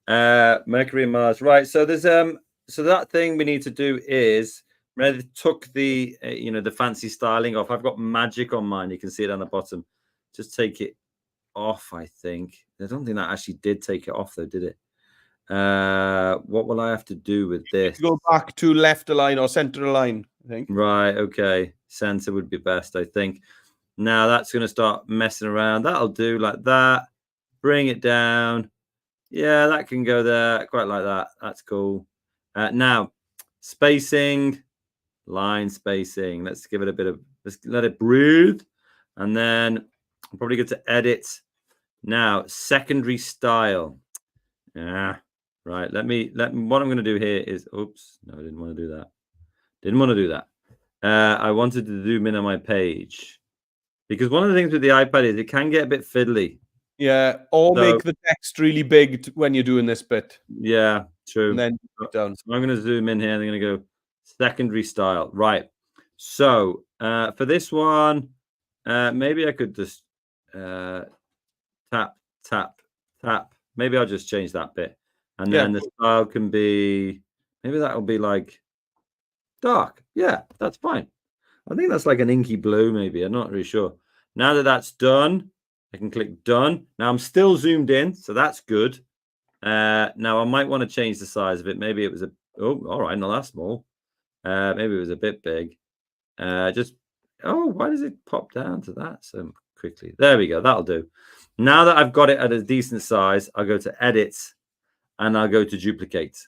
Mercury and Mars. Right. So there's so that thing we need to do is Reddit took the the fancy styling off. I've got magic on mine. You can see it on the bottom. Just take it off, I think. I don't think that actually did take it off though, did it? What will I have to do with this? Go back to left align or center align, I think. Right, okay. Center would be best, I think. Now that's going to start messing around. That'll do like that. Bring it down. Yeah, that can go there. Quite like that. That's cool. Now, spacing, line spacing. Let's give it a bit of, let's let it breathe. And then I'm probably going to edit. Now, secondary style. Yeah, right. Let me, what I'm going to do here is, oops, no, I didn't want to do that. Didn't want to do that. I wanted to zoom in on my page because one of the things with the iPad is it can get a bit fiddly. Yeah, or make the text really big when you're doing this bit. Yeah, true. And then put it down. So I'm going to zoom in here and I'm going to go secondary style. Right. So for this one, maybe I could just tap, tap, tap. Maybe I'll just change that bit. And then the style can be, maybe that will be like dark. Yeah, that's fine. I think that's like an inky blue, maybe. I'm not really sure. Now that that's done, I can click done. Now I'm still zoomed in, so that's good. Now I might want to change the size of it. Maybe it was all right, not that small. Maybe it was a bit big. Why does it pop down to that so quickly? There we go. That'll do. Now that I've got it at a decent size, I'll go to edit and I'll go to duplicate.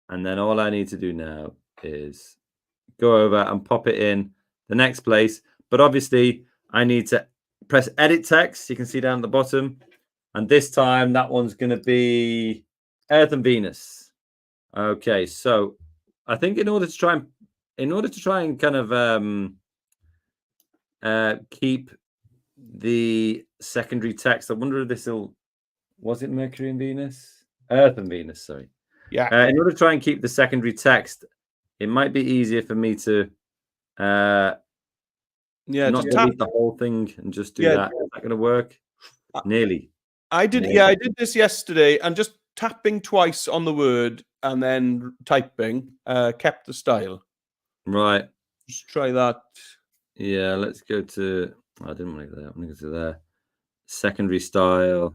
And then all I need to do now is go over and pop it in the next place. But obviously, I need to press edit text. You can see down at the bottom. And this time, that one's going to be Earth and Venus. Okay, so I think in order to try and kind of keep the secondary text, I wonder if this was it Mercury and Venus? Earth and Venus, sorry. Yeah. In order to try and keep the secondary text, it might be easier for me to not delete the whole thing and just do that. Is that going to work? Nearly. I did this yesterday, and just tapping twice on the word and then typing kept the style. Right. Just try that. Yeah, let's go to, I didn't want to go there. I'm going to go to there. Secondary style.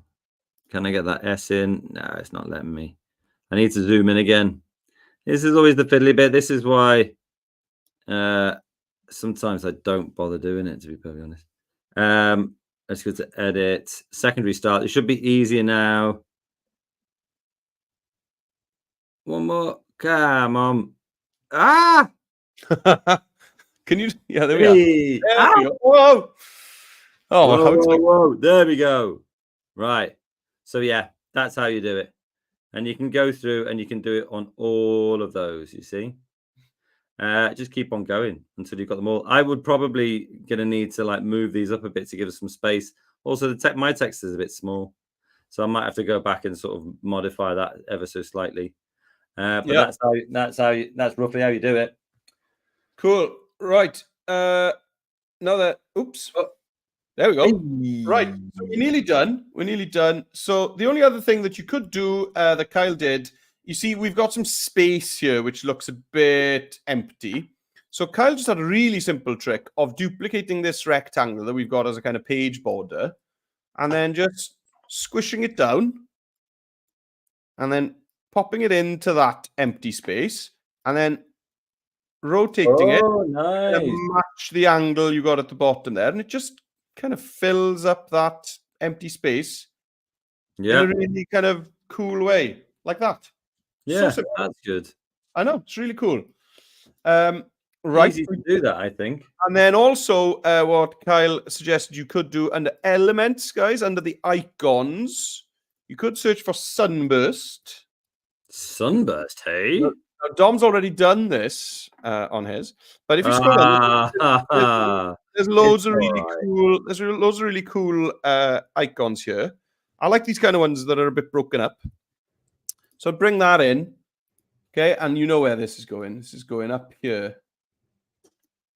Can I get that S in? No, it's not letting me. I need to zoom in again. This is always the fiddly bit. This is why sometimes I don't bother doing it, to be perfectly honest. Let's go to edit. Secondary style. It should be easier now. One more. Come on. Ah! Can you? Yeah, there we are. Hey! There we Ow! go. Whoa! Oh, Whoa, how whoa, exciting! whoa. There we go. Right. So, yeah, that's how you do it. And you can go through and you can do it on all of those, you see? Just keep on going until you've got them all. I would probably gonna need to like move these up a bit to give us some space. Also, my text is a bit small, so I might have to go back and sort of modify that ever so slightly. But Yeah, that's roughly how you do it. cool. Right. Now that, oops, Oh, there we go. Right. So we're hey. nearly done. We're nearly done. So the only other thing that you could do that Kyle did, you see, we've got some space here, which looks a bit empty. So Kyle just had a really simple trick of duplicating this rectangle that we've got as a kind of page border, and then just squishing it down, and then popping it into that empty space, and then rotating it, Oh, and nice. then match the angle you got at the bottom there, and it just kind of fills up that empty space in a Yeah, really kind of cool way, like that. So yeah, simple. that's good. I know, it's really cool. Right. Easy to do that, I think. And then also what Kyle suggested you could do under elements, guys, under the icons, you could search for sunburst. Sunburst, Now, hey? Dom's already done this on his, but if you scroll down, there's, Ah, there's it's loads of all really right. cool. There's loads of really cool icons here. I like these kind of ones that are a bit broken up. So bring that in, okay, and you know where this is going. This is going up here.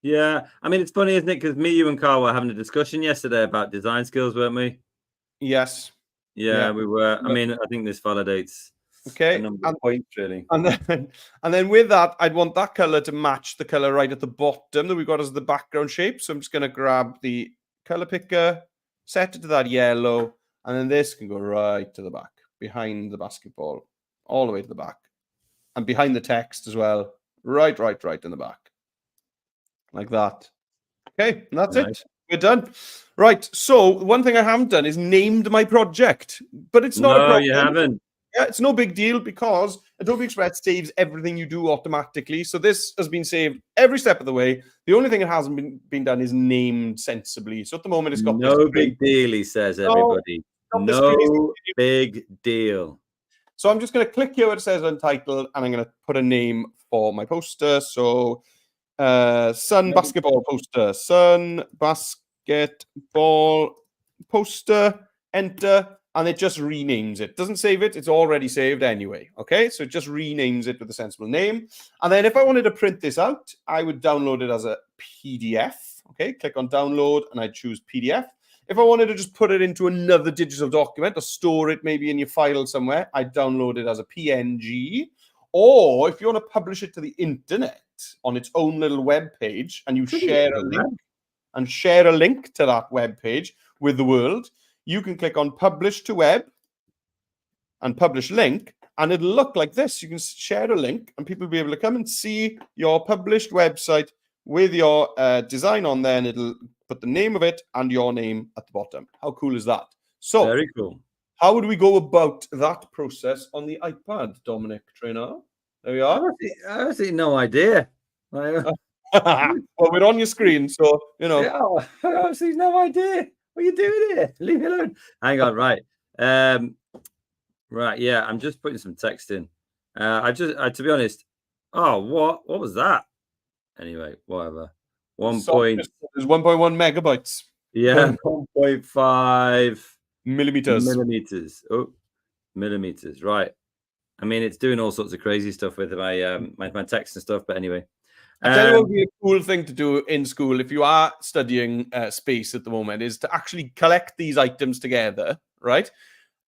Yeah, I mean, it's funny, isn't it? Because me, you, and Carl were having a discussion yesterday about design skills, weren't we? Yes. Yeah, Yeah. we were. I Yep. mean, I think this validates a Okay. number of points, really. And then with that, I'd want that color to match the color right at the bottom that we've got as the background shape. So I'm just going to grab the color picker, set it to that yellow, and then this can go right to the back, behind the basketball, all the way to the back, and behind the text as well, right in the back, like that. Okay, and that's Nice. it. We're done. Right. So one thing I haven't done is named my project, but it's not a No, you problem. haven't. Yeah, it's no big deal because Adobe Express saves everything you do automatically. So this has been saved every step of the way. The only thing that hasn't been done is named sensibly. So at the moment, it's got this No screen. big deal, he says, No, everybody. got the screen. No big deal. So I'm just going to click here where it says untitled, and I'm going to put a name for my poster. So Sun basketball poster. Sun basketball poster. Enter. And it just renames it. Doesn't save it. It's already saved anyway. Okay, so it just renames it with a sensible name. And then if I wanted to print this out, I would download it as a PDF. Okay, click on download and I choose PDF. If I wanted to just put it into another digital document or store it maybe in your file somewhere, I'd download it as a PNG. Or if you want to publish it to the internet on its own little web page and you share a link to that web page with the world, you can click on publish to web and publish link, and it'll look like this. You can share a link and people will be able to come and see your published website with your design on there, and it'll put the name of it and your name at the bottom. How cool is that? So Very cool. how would we go about that process on the iPad, Dominic Traynor? There we are. I honestly no idea. Well, we're on your screen, so you know. Yeah, I honestly no idea. What are you doing here? Leave me alone. Hang on, right. Right, yeah, I'm just putting some text in. To be honest, what was that? Anyway, whatever. 1 point. There's 1.1 megabytes. Yeah, 1.5 millimeters. millimeters. Oh, millimeters. Right. I mean, it's doing all sorts of crazy stuff with my text and stuff. But anyway, I tell you what would be a cool thing to do in school if you are studying space at the moment is to actually collect these items together, right?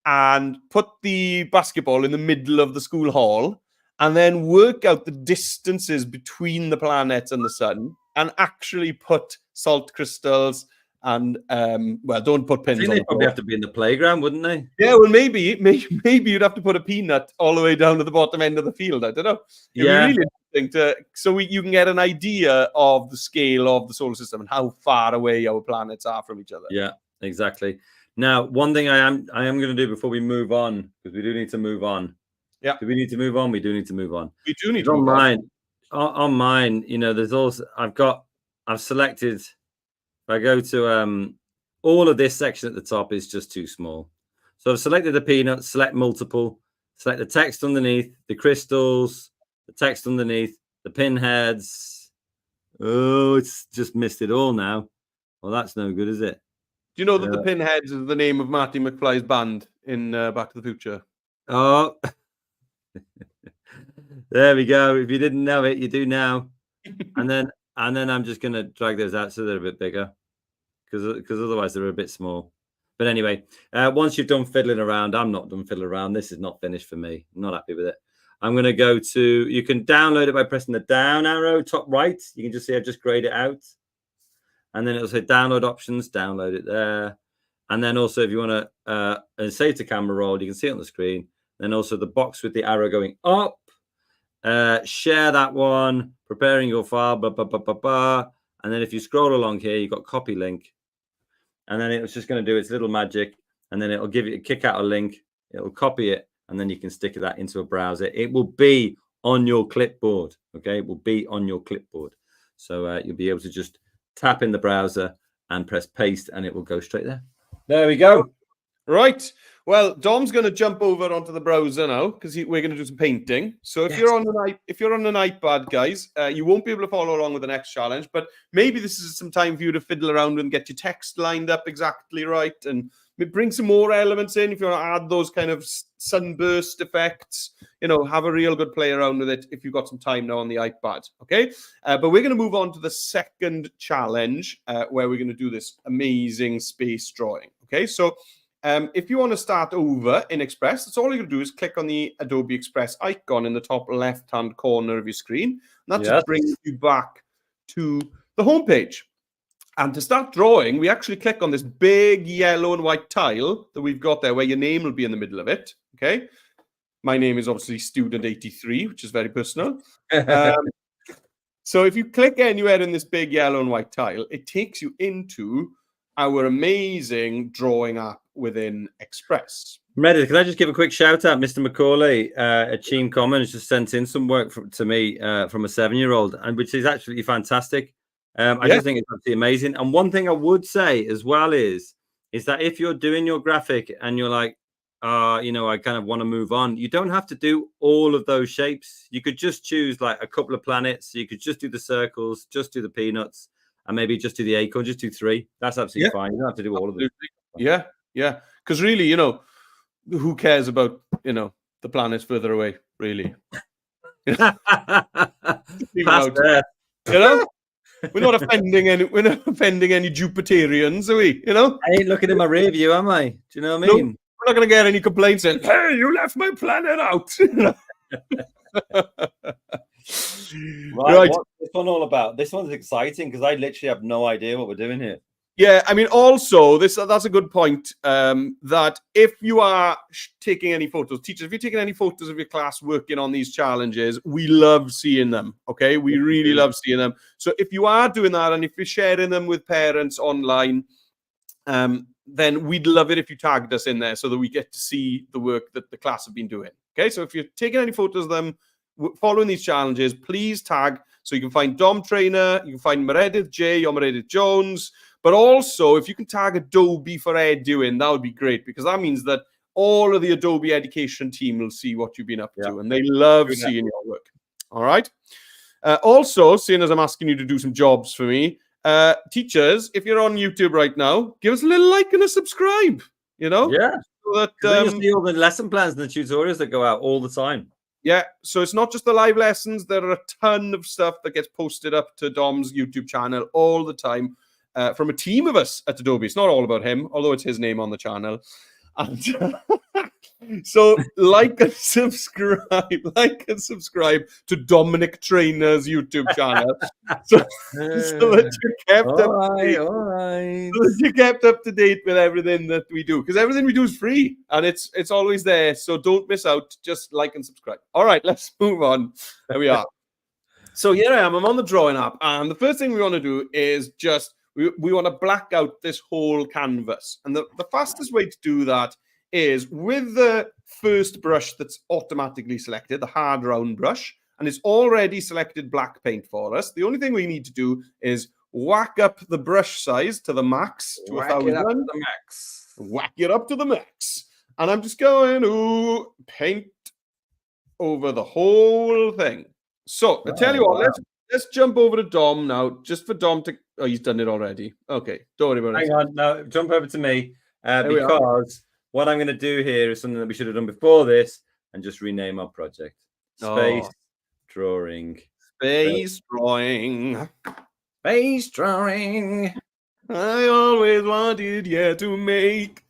And put the basketball in the middle of the school hall and then work out the distances between the planets and the sun and actually put salt crystals and don't put pins I think on they the probably floor. have to be in the playground, wouldn't they? Yeah, well, maybe you'd have to put a peanut all the way down to the bottom end of the field. I don't know. It'd be really interesting you can get an idea of the scale of the solar system and how far away our planets are from each other. Yeah, exactly. Now, one thing I am going to do before we move on, because we do need to move on, Yeah. Do we need to move on? We do need to move on. We do need 'Cause to on move on. mine, on mine, you know, there's also I've selected. If I go to all of this section at the top is just too small. So I've selected the peanuts, select multiple, select the text underneath, the crystals, the text underneath, the pinheads. Oh, it's just missed it all now. Well, that's no good, is it? Do you know that the Pinheads is the name of Marty McFly's band in Back to the Future? Oh, there we go. If you didn't know it, you do now. And then I'm just gonna drag those out so they're a bit bigger, because otherwise they're a bit small. But anyway, once you've done fiddling around, I'm not done fiddling around. This is not finished for me. I'm not happy with it. I'm gonna go to. You can download it by pressing the down arrow top right. You can just see I've just grayed it out, and then it'll say download options. Download it there, and then also if you want to save to camera roll, you can see it on the screen. Then also the box with the arrow going up. Share that one, preparing your file, blah, blah, blah, blah, blah. And then if you scroll along here, you've got copy link. And then it's just going to do its little magic. And then it'll give you kick out a link. It'll copy it. And then you can stick that into a browser. It will be on your clipboard. Okay. It will be on your clipboard. So you'll be able to just tap in the browser and press paste and it will go straight there. There we go. Right. Well, Dom's going to jump over onto the browser now because we're going to do some painting. So if you're on an iPad, guys, you won't be able to follow along with the next challenge. But maybe this is some time for you to fiddle around and get your text lined up exactly right, and bring some more elements in. If you want to add those kind of sunburst effects, have a real good play around with it if you've got some time now on the iPad. Okay. But we're going to move on to the second challenge where we're going to do this amazing space drawing. Okay. So if you want to start over in Express, that's all you're going to do is click on the Adobe Express icon in the top left-hand corner of your screen. And that just brings you back to the home page. And to start drawing, we actually click on this big yellow and white tile that we've got there where your name will be in the middle of it. Okay. My name is obviously Student 83, which is very personal. So if you click anywhere in this big yellow and white tile, it takes you into our amazing drawing app within Express. Meredith, can I just give a quick shout out? Mr. Macaulay at Cheam Commons just sent in some work to me from a 7-year-old, and which is actually fantastic. I just think it's absolutely amazing. And one thing I would say as well is that if you're doing your graphic and you're like, I kind of want to move on, you don't have to do all of those shapes. You could just choose like a couple of planets. You could just do the circles, just do the peanuts, and maybe just do the acorn, just do 3. That's absolutely fine. You don't have to do all of them. Yeah. Because really, who cares about, the planets further away, really? Past that. We're not offending any Jupiterians, are we? I ain't looking at my rear view, am I? Do you know what I mean? No, we're not going to get any complaints saying, "Hey, you left my planet out." Right. What's this one all about? This one's exciting because I literally have no idea what we're doing here. Yeah, I mean, also, that's a good point, that if you are taking any photos, teachers, if you're taking any photos of your class working on these challenges, we love seeing them, okay? We really love seeing them. So if you are doing that and if you're sharing them with parents online, then we'd love it if you tagged us in there so that we get to see the work that the class have been doing, okay? So if you're taking any photos of them following these challenges, please tag. So you can find Dom Trainer, you can find Meredith J or Meredith Jones. But also, if you can tag Adobe for Edu in, that would be great, because that means that all of the Adobe education team will see what you've been up to, and they love seeing your work. All right. Also, seeing as I'm asking you to do some jobs for me, teachers, if you're on YouTube right now, give us a little like and a subscribe. Yeah. So that you see all the lesson plans and the tutorials that go out all the time. Yeah, so it's not just the live lessons. There are a ton of stuff that gets posted up to Dom's YouTube channel all the time. From a team of us at Adobe. It's not all about him, although it's his name on the channel. And so like and subscribe to Dominic Trainer's YouTube channel so that you're kept up to date. All right. So that you're kept up to date with everything that we do, because everything we do is free and it's always there. So don't miss out. Just like and subscribe. All right, let's move on. There we are. So here I am. I'm on the drawing app, and the first thing we want to do is just we want to black out this whole canvas. And the fastest way to do that is with the first brush that's automatically selected, the hard round brush, and it's already selected black paint for us. The only thing we need to do is whack up the brush size to the max, to Whack it 1,000. up to the max. Whack it up to the max. And I'm just going to paint over the whole thing. So I tell you what, let's jump over to Dom now, just for Dom to. Oh, he's done it already. Okay, don't worry about it. Hang on, now jump over to me because what I'm going to do here is something that we should have done before this, and just rename our project. Space drawing. Space drawing. Space drawing. I always wanted you to make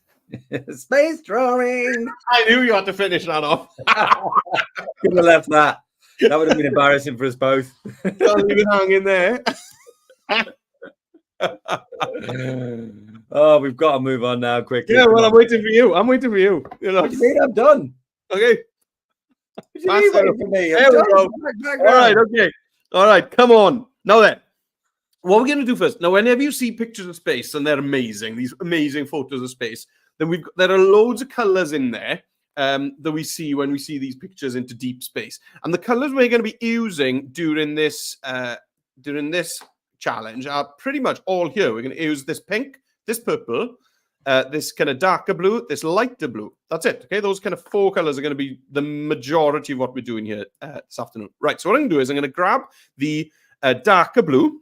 space drawing. I knew you had to finish that off. Could have left that. That would have been embarrassing for us both. Can't leave it hanging there. Oh, we've got to move on now quickly. Yeah, well, I'm waiting for you. I'm waiting for you. You know. What do you mean I'm done? Okay. What do you mean waiting for me? There we go. All right, okay. All right, come on. Now then, what we're going to do first, now whenever you see pictures of space, and they're amazing, these amazing photos of space, then there are loads of colors in there that we see when we see these pictures into deep space. And the colors we're going to be using during this challenge are pretty much all here. We're going to use this pink, this purple, this kind of darker blue, this lighter blue. That's it. Okay, those kind of 4 colors are going to be the majority of what we're doing here this afternoon. Right, so what I'm going to do is I'm going to grab the darker blue.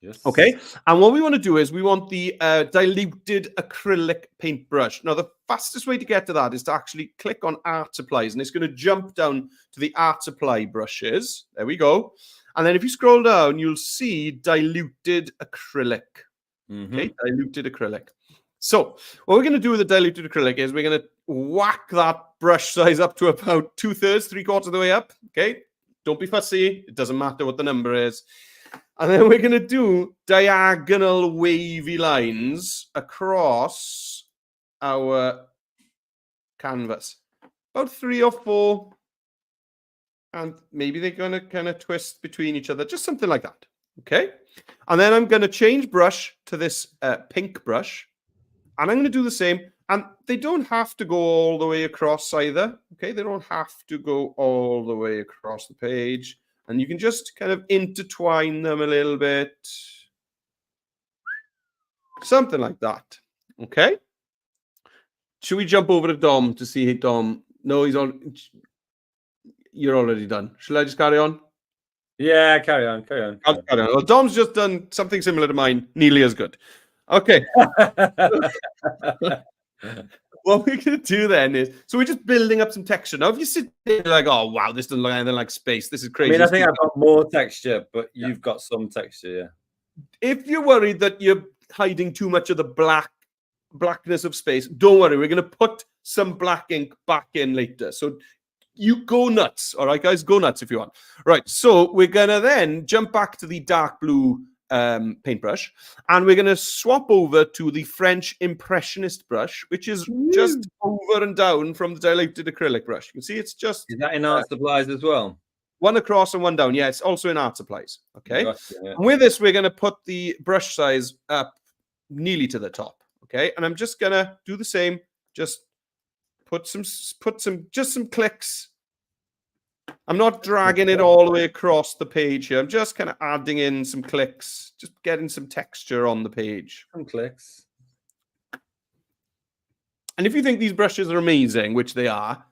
Yes. Okay, and what we want to do is we want the diluted acrylic paintbrush. Now, the fastest way to get to that is to actually click on art supplies, and it's going to jump down to the art supply brushes. There we go. And then if you scroll down, you'll see diluted acrylic. Okay, diluted acrylic. So what we're going to do with the diluted acrylic is we're going to whack that brush size up to about 2/3, 3/4 of the way up. Okay, don't be fussy. It doesn't matter what the number is. And then we're going to do diagonal wavy lines across our canvas. About 3 or 4. And maybe they're going to kind of twist between each other. Just something like that. Okay. And then I'm going to change brush to this pink brush. And I'm going to do the same. And they don't have to go all the way across either. Okay. They don't have to go all the way across the page. And you can just kind of intertwine them a little bit. Something like that. Okay. Should we jump over to Dom to see Dom? No, you're already done. Shall I just carry on? Yeah, carry on. I'll carry on. Well, Dom's just done something similar to mine, nearly as good. Okay. What we're going to do then is, so we're just building up some texture. Now, if you sit there like, oh, wow, this doesn't look anything like space. This is crazy. I mean, I think I've got more texture, but you've got some texture, yeah. If you're worried that you're hiding too much of the blackness of space, don't worry. We're going to put some black ink back in later. So you go nuts. All right, guys, go nuts if you want. Right, so we're going to then jump back to the dark blue paintbrush, and we're going to swap over to the French Impressionist brush, which is just over and down from the diluted acrylic brush. You can see it's just... Is that in art supplies as well? One across and one down. Yeah, it's also in art supplies. Okay. Gotcha, yeah. And with this, we're going to put the brush size up nearly to the top. Okay. And I'm just going to do the same. Just put some clicks. I'm not dragging it all the way across the page here. I'm just kind of adding in some clicks, just getting some texture on the page. Some clicks. And if you think these brushes are amazing, which they are,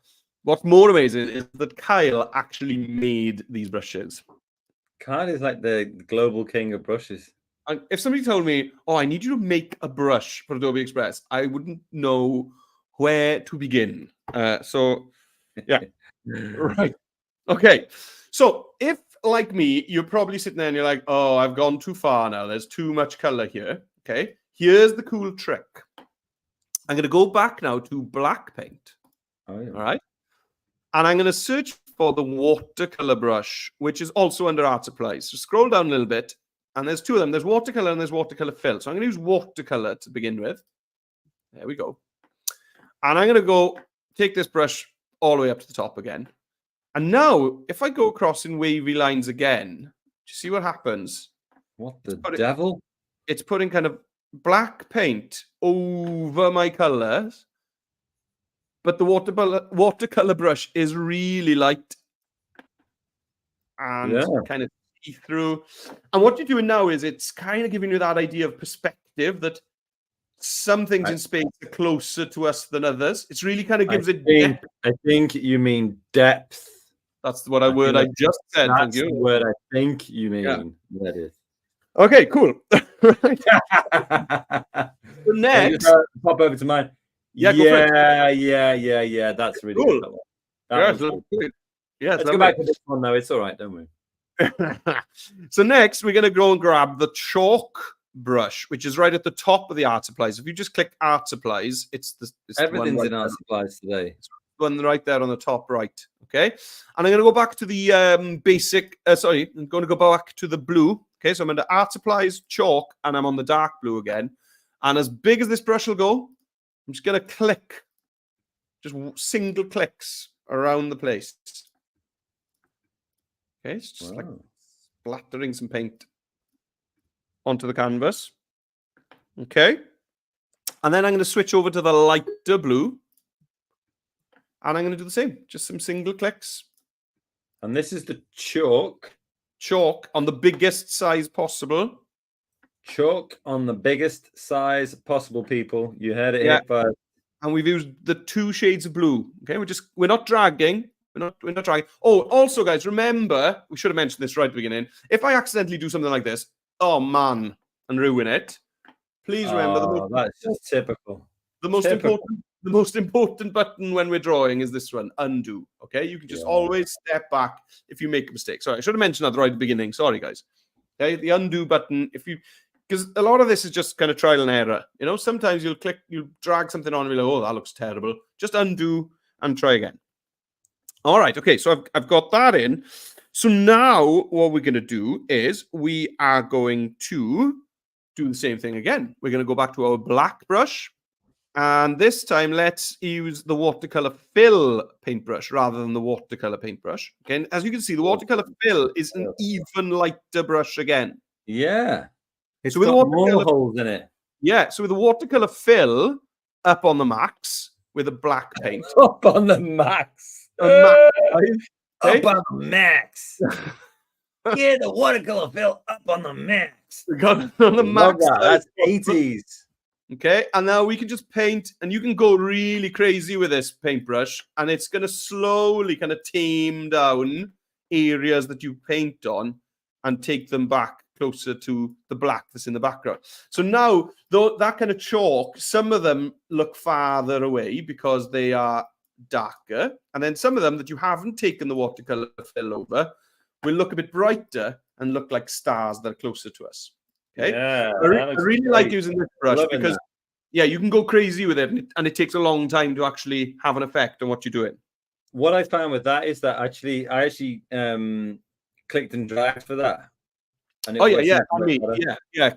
what's more amazing is that Kyle actually made these brushes. Kyle is like the global king of brushes. And if somebody told me, oh, I need you to make a brush for Adobe Express, I wouldn't know where to begin. So, yeah. Right. Okay. So if, like me, you're probably sitting there and you're like, oh, I've gone too far now. There's too much color here. Okay. Here's the cool trick. I'm going to go back now to black paint. Oh, yeah. All right. And I'm going to search for the watercolor brush, which is also under art supplies. So scroll down a little bit, and there's 2 of them. There's watercolor and there's watercolor fill. So I'm going to use watercolor to begin with. There we go. And I'm going to go take this brush all the way up to the top again. And now, if I go across in wavy lines again, do you see what happens? What the devil? It's putting kind of black paint over my colors. but the watercolor brush is really light and kind of see-through. And what you're doing now is it's kind of giving you that idea of perspective that some things in space are closer to us than others. It's really kind of gives it depth. I think you mean depth. That's the word I just said. Thank you. That's the word I think you mean. Yeah. That is. Okay, cool. Right. So next, pop over to mine. Yeah. That's really cool. Good. That was good. Yeah, let's go back to this one though. It's all right, don't we? So next, we're going to go and grab the chalk brush, which is right at the top of the art supplies. If you just click art supplies, it's everything's in art supplies today. It's one right there on the top right. Okay, and I'm going to go back to the basic. Sorry, I'm going to go back to the blue. Okay, so I'm under art supplies, chalk, and I'm on the dark blue again. And as big as this brush will go, I'm just going to click, just single clicks around the place. Okay, it's just like splattering some paint onto the canvas. Okay. And then I'm going to switch over to the lighter blue. And I'm going to do the same. Just some single clicks. And this is the chalk. Chalk on the biggest size possible. Chalk on the biggest size possible, people. You heard it here first. And we've used the 2 shades of blue. Okay, we're not dragging. We're not dragging. Oh, also, guys, remember, we should have mentioned this right at the beginning. If I accidentally do something like this, oh man, and ruin it, please remember that's just typical. The most important button when we're drawing is this one, undo. Okay, you can just always step back if you make a mistake. Sorry, I should have mentioned that right at the beginning. Sorry, guys. Okay, the undo button, because a lot of this is just kind of trial and error. You know, sometimes you'll drag something on and be like, oh, that looks terrible. Just undo and try again. All right, okay, so I've got that in. So now what we're going to do is we are going to do the same thing again. We're going to go back to our black brush. And this time, let's use the watercolor fill paintbrush rather than the watercolor paintbrush. Okay, as you can see, the watercolor fill is an even lighter brush again. Yeah. It's so with got more holes in it. Yeah, so with the watercolor fill up on the max with a black paint. Up on the max. Okay? Up on the max. Yeah, the watercolor fill up on the max. We got it on the max. That's 80s. Okay, and now we can just paint, and you can go really crazy with this paintbrush, and it's going to slowly kind of tame down areas that you paint on and take them back closer to the black that's in the background. So now, though that kind of chalk, some of them look farther away because they are darker, and then some of them that you haven't taken the watercolor fill over will look a bit brighter and look like stars that are closer to us. Okay, yeah, I really like using this brush because you can go crazy with it, and it takes a long time to actually have an effect on what you're doing. What I found with that is that I actually clicked and dragged for that. And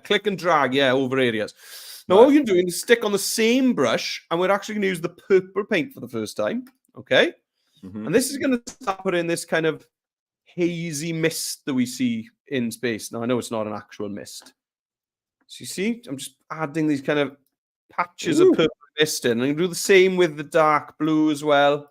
click and drag over areas. Now all you're doing is stick on the same brush, and we're actually going to use the purple paint for the first time. Okay, and this is going to start putting this kind of hazy mist that we see in space. Now I know it's not an actual mist. So you see, I'm just adding these kind of patches of purple mist in. I'm going to do the same with the dark blue as well.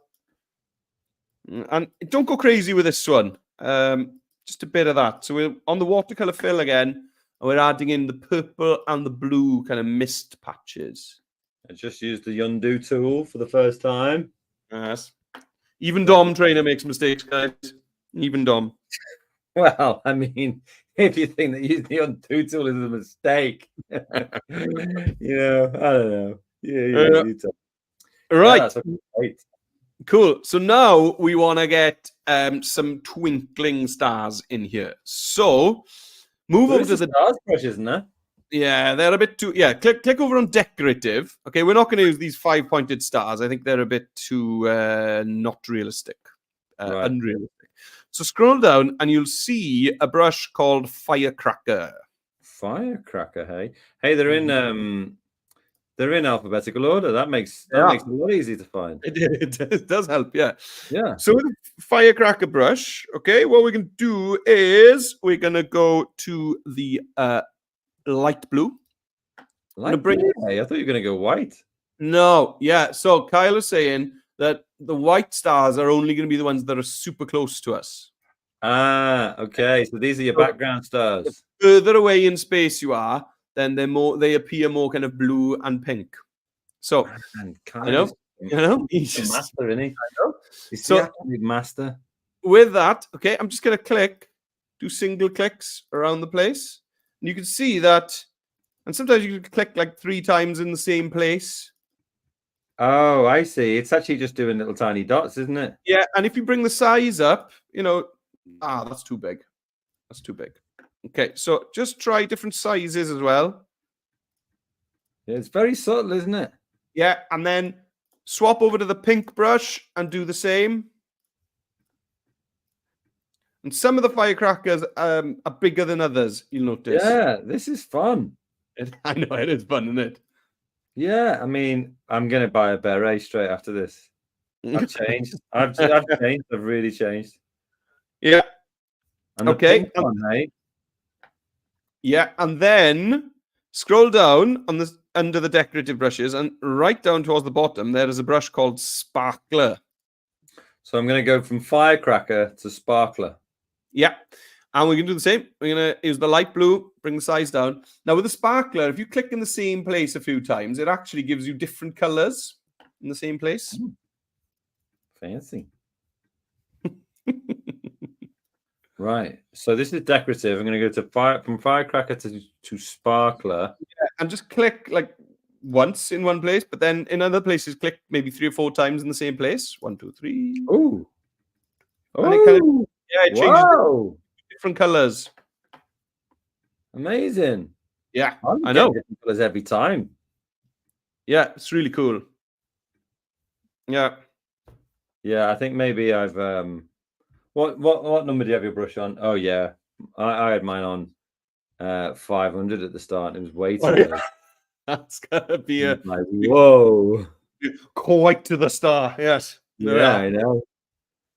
And don't go crazy with this one. Just a bit of that. So we're on the watercolor fill again, and we're adding in the purple and the blue kind of mist patches. I just used the undo tool for the first time. Yes. Even Dom Trainer makes mistakes, guys. Even Dom. Well, I mean, if you think that using the undo tool is a mistake, I don't know. Right. Cool. So now we want to get some twinkling stars in here. So move over to the stars brush, isn't there? Yeah, they're a bit too. Yeah, click over on decorative. Okay, we're not going to use these 5-pointed stars. I think they're a bit too not realistic, unrealistic. So scroll down and you'll see a brush called Firecracker. Firecracker, hey, they're in alphabetical order. That makes it a lot easier to find. It does help, yeah. So with the Firecracker brush, okay, what we can do is we're gonna go to the light blue. Light blue? I thought you were gonna go white. No, yeah. So Kyle is saying that the white stars are only going to be the ones that are super close to us. Ah, okay. So these are your So background stars. the further away in space you are, then they appear more kind of blue and pink. So And he's he's a just, master, isn't he? know. He's So- the absolute master. with that, okay, I'm just going to do single clicks around the place. And you can see that, and sometimes you can click like 3 times in the same place. Oh, I see. It's actually just doing little tiny dots, isn't it? Yeah, and if you bring the size up, that's too big. That's too big. Okay, so just try different sizes as well. It's very subtle, isn't it? Yeah, and then swap over to the pink brush and do the same. And some of the firecrackers are bigger than others, you'll notice. Yeah, this is fun. I know, it is fun, isn't it? Yeah, I mean, I'm gonna buy a beret straight after this. I've changed. I've changed. I've really changed. Yeah. And the Okay. pink one, hey? Yeah, and then scroll down on the under the decorative brushes and right down towards the bottom, there is a brush called Sparkler. So I'm gonna go from firecracker to sparkler. Yeah. And we're going to do the same. We're going to use the light blue, bring the size down. Now, with the sparkler, if you click in the same place a few times, it actually gives you different colors in the same place. Fancy. Right. So this is decorative. I'm going to go to from firecracker to sparkler. Yeah, and just click like once in one place, but then in other places, click maybe 3 or 4 times in the same place. 1, 2, 3. Oh. And it kind of, it changes different colors. Amazing. Yeah, I know. Different colors every time. Yeah, it's really cool. Yeah. Yeah, I think maybe I've what number do you have your brush on? Oh yeah. I had mine on 500 at the start. It was way too low. That's gonna be a like, whoa. Quite to the star, yes. Yeah, I know.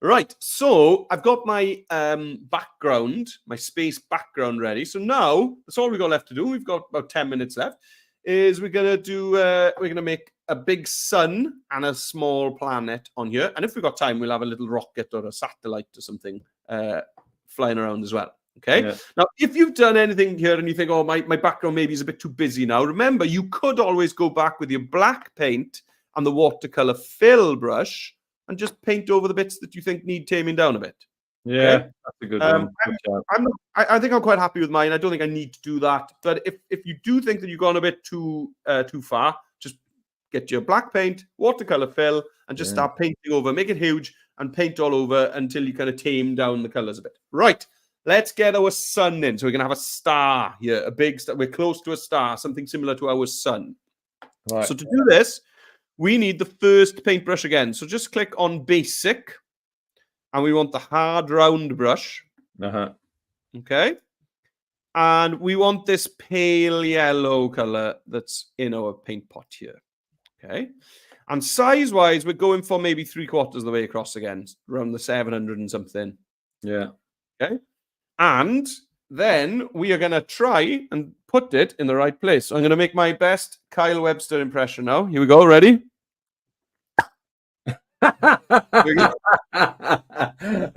Right, so I've got my background, my space background ready. So now that's all we've got left to do. We've got about 10 minutes left. Is we're gonna make a big sun and a small planet on here. And if we've got time, we'll have a little rocket or a satellite or something flying around as well. Okay. Yeah. Now, if you've done anything here and you think, oh, my background maybe is a bit too busy now, remember, you could always go back with your black paint and the watercolor fill brush and just paint over the bits that you think need taming down a bit. Yeah, okay? That's a good one. I think I'm quite happy with mine. I don't think I need to do that. But if you do think that you've gone a bit too far, just get your black paint, watercolor fill, and just start painting over. Make it huge and paint all over until you kind of tame down the colors a bit. Right. Let's get our sun in. So we're going to have a star here, a big star. We're close to a star, something similar to our sun. Right. So to do this, we need the first paintbrush again. So just click on basic. And we want the hard round brush. Okay. And we want this pale yellow color that's in our paint pot here. Okay. And size-wise, we're going for maybe 3/4 of the way across again, around the 700 and something. Yeah. Okay. And then we are going to try and put it in the right place. So I'm going to make my best Kyle Webster impression now. Here we go. Ready? I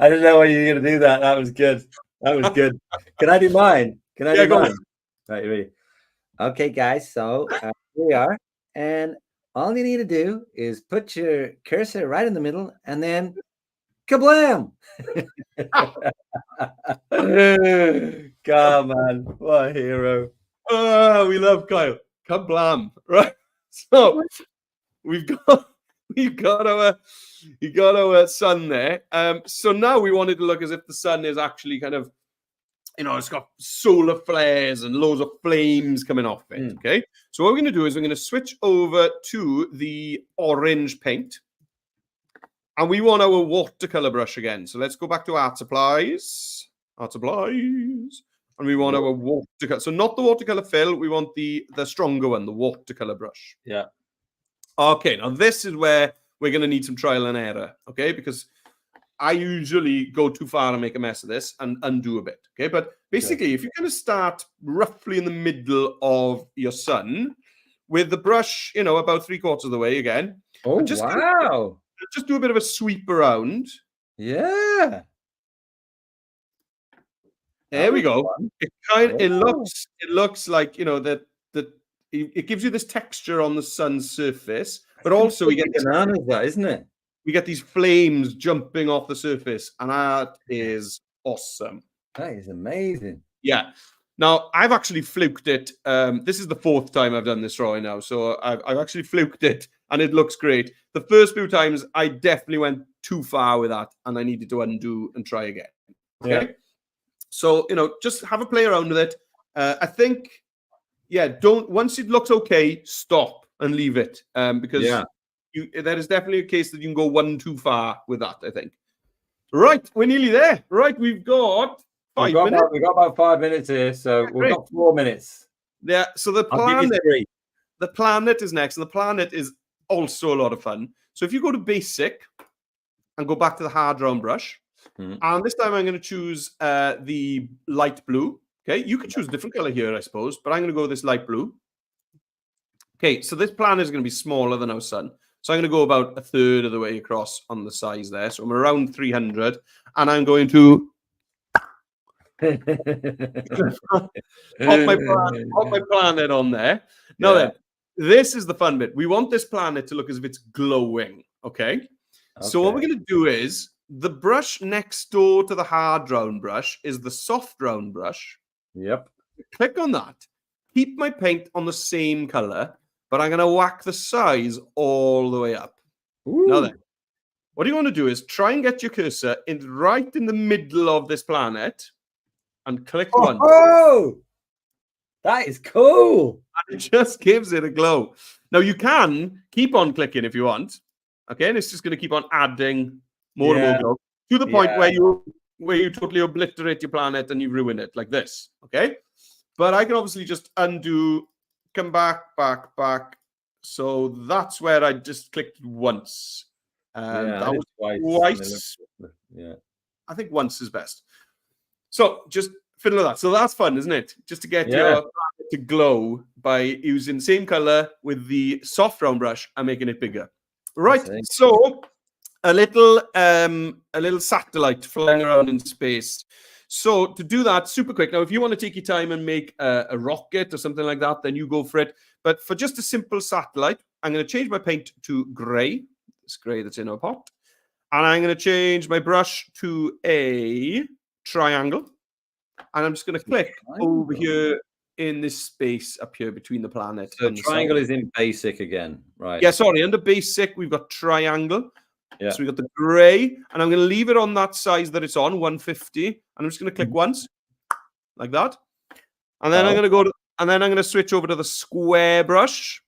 don't know why you're going to do that. That was good. That was good. Can I do mine? Can I do mine? Right, ready? Okay, guys. So here we are. And all you need to do is put your cursor right in the middle and then kablam! God, man. What a hero. Oh, we love Kyle. Kablam. Right. So we've got our sun there. So now we want it to look as if the sun is actually kind of, it's got solar flares and loads of flames coming off it. Okay. So what we're going to do is we're going to switch over to the orange paint. And we want our watercolor brush again. So let's go back to art supplies. And we want our watercolor. So not the watercolor fill. We want the stronger one, the watercolor brush. Yeah. Okay, now this is where we're going to need some trial and error, okay? Because I usually go too far and make a mess of this and undo a bit, okay? But basically, if you're going to start roughly in the middle of your sun with the brush, about 3/4 of the way again. Oh, wow. just do a bit of a sweep around. Yeah. There we go. Fun. It looks like, you know, that it gives you this texture on the sun's surface, but also we get bananas, that isn't it? we get these flames jumping off the surface, and that is awesome. That is amazing. Yeah. Now I've actually fluked it. This is the 4th time I've done this drawing now, so I've actually fluked it, and it looks great. The first few times I definitely went too far with that, and I needed to undo and try again. Okay. Yeah. So, you know, just have a play around with it. I think, yeah, once it looks okay, stop and leave it. Because there is definitely a case that you can go one too far with that, I think. Right, we're nearly there. Right, we've got 5 minutes. We've got about 5 minutes here, so we've got 4 minutes. Yeah, so the planet is next, and the planet is also a lot of fun. So if you go to basic and go back to the hard round brush, and this time I'm going to choose the light blue. Okay, you could choose a different color here, I suppose, but I'm going to go with this light blue. Okay, so this planet is going to be smaller than our sun. So I'm going to go about 1/3 of the way across on the size there. So I'm around 300, and I'm going to pop my planet on there. Now then, this is the fun bit. We want this planet to look as if it's glowing, okay? So what we're going to do is, the brush next door to the hard round brush is the soft round brush. Yep. Click on that. Keep my paint on the same color, but I'm going to whack the size all the way up. Ooh. Now then, what you want to do is try and get your cursor right in the middle of this planet and click once. Oh, that is cool. And it just gives it a glow. Now you can keep on clicking if you want. Okay, and it's just going to keep on adding more and more glow to the point where you totally obliterate your planet and you ruin it like this. Okay, but I can obviously just undo, come back. So that's where I just clicked once. That was twice. Yeah, I think once is best. So just fiddle with that. So that's fun, isn't it? Just to get your planet to glow by using the same color with the soft round brush and making it bigger. Right. So a little satellite flying around in space. So to do that super quick. Now, if you want to take your time and make a rocket or something like that, then you go for it. But for just a simple satellite, I'm going to change my paint to gray. This gray that's in our pot. And I'm going to change my brush to a triangle. And I'm just going to click over here in this space up here between the planet. So triangle is in basic again, right? Yeah, sorry. Under basic, we've got triangle. Yeah. So we've got the gray, and I'm going to leave it on that size that it's on, 150. And I'm just going to click once, like that. And then I'm going to switch over to the square brush.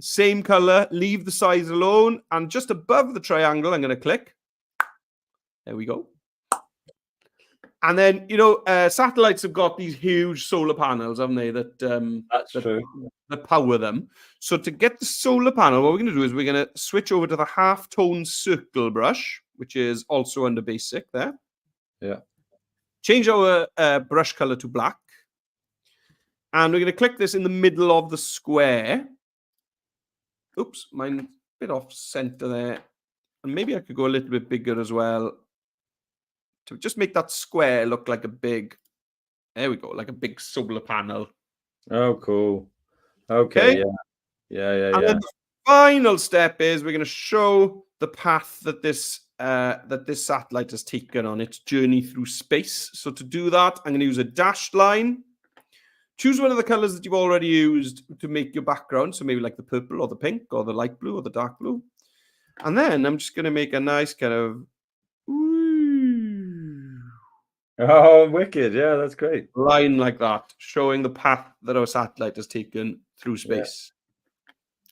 Same color, leave the size alone, and just above the triangle, I'm going to click. There we go. And then, you know, satellites have got these huge solar panels, haven't they? That power them. So to get the solar panel, what we're going to do is we're going to switch over to the half-tone circle brush, which is also under basic there. Yeah. Change our brush color to black. And we're going to click this in the middle of the square. Oops, mine's a bit off center there. And maybe I could go a little bit bigger as well, to just make that square look like a big, there we go, like a big solar panel. Oh, cool. Okay. Yeah. And then the final step is we're going to show the path that this satellite has taken on its journey through space. So to do that, I'm going to use a dashed line. Choose one of the colors that you've already used to make your background. So maybe like the purple or the pink or the light blue or the dark blue. And then I'm just going to make a nice kind of, oh, wicked. Yeah, that's great. Line like that, showing the path that our satellite has taken through space.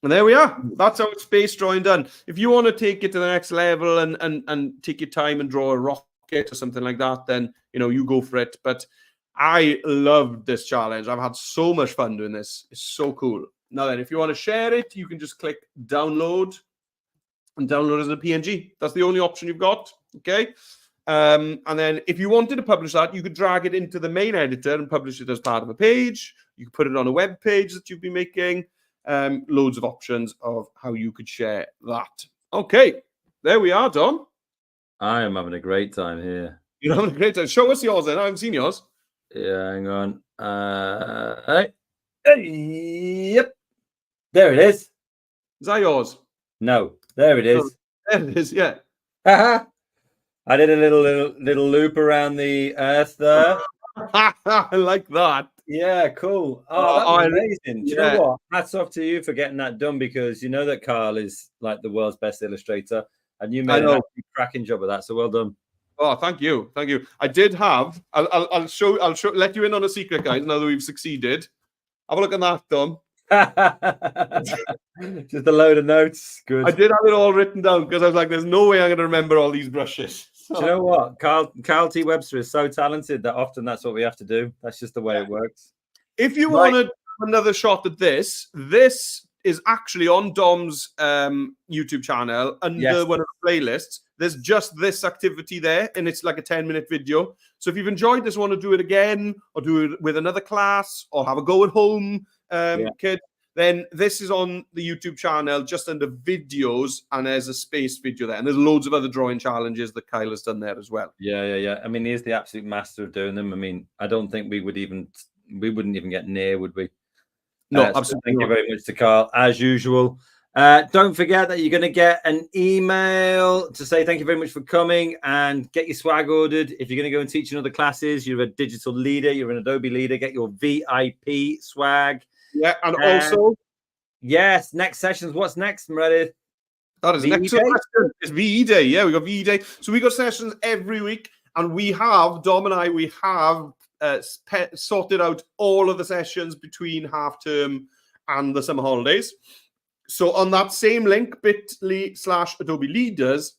And there we are. That's our space drawing done. If you want to take it to the next level and take your time and draw a rocket or something like that, then, you know, you go for it. But I loved this challenge. I've had so much fun doing this. It's so cool. Now then, if you want to share it, you can just click download and download as a PNG. That's the only option you've got. Okay. And then if you wanted to publish that, you could drag it into the main editor and publish it as part of a page. You could put it on a web page that you've been making. Loads of options of how you could share that. Okay, There we are, Dom. I am having a great time here. You're having a great time. Show us yours then. I haven't seen yours. Yeah, hang on. Yep. There it is. Is that yours? No, there it is. There it is, yeah. I did a little loop around the earth there. I like that. Yeah, cool. Oh, that was amazing. Do you know what? Hats off to you for getting that done, because you know that Carl is like the world's best illustrator, and you made a cracking job of that. So well done. Oh, thank you. Thank you. I did have, I'll show, let you in on a secret, guys, now that we've succeeded. Have a look at that, Dom. Just a load of notes. Good. I did have it all written down because I was like, there's no way I'm going to remember all these brushes. So. Do you know what? Carl T. Webster is so talented that often that's what we have to do. That's just the way it works. If you wanted another shot at this is actually on Dom's YouTube channel under one of the playlists. There's just this activity there, and it's like a 10-minute video. So if you've enjoyed this, want to do it again, or do it with another class, or have a go at home, kid, then this is on the YouTube channel just under videos, and there's a space video there. And there's loads of other drawing challenges that Kyle has done there as well. Yeah. I mean, he's the absolute master of doing them. I mean, I don't think we wouldn't even get near, would we? No, absolutely. So thank you very much to Carl, as usual. Don't forget that you're going to get an email to say thank you very much for coming, and get your swag ordered. If you're going to go and teach in other classes, you're a digital leader, you're an Adobe leader, get your VIP swag. Yeah, and also, yes, next sessions. What's next, Meredith? That is next question. It's VE Day. Yeah, we got VE Day. So we got sessions every week, and Dom and I have sorted out all of the sessions between half term and the summer holidays. So on that same link, bit.ly/Adobe Leaders,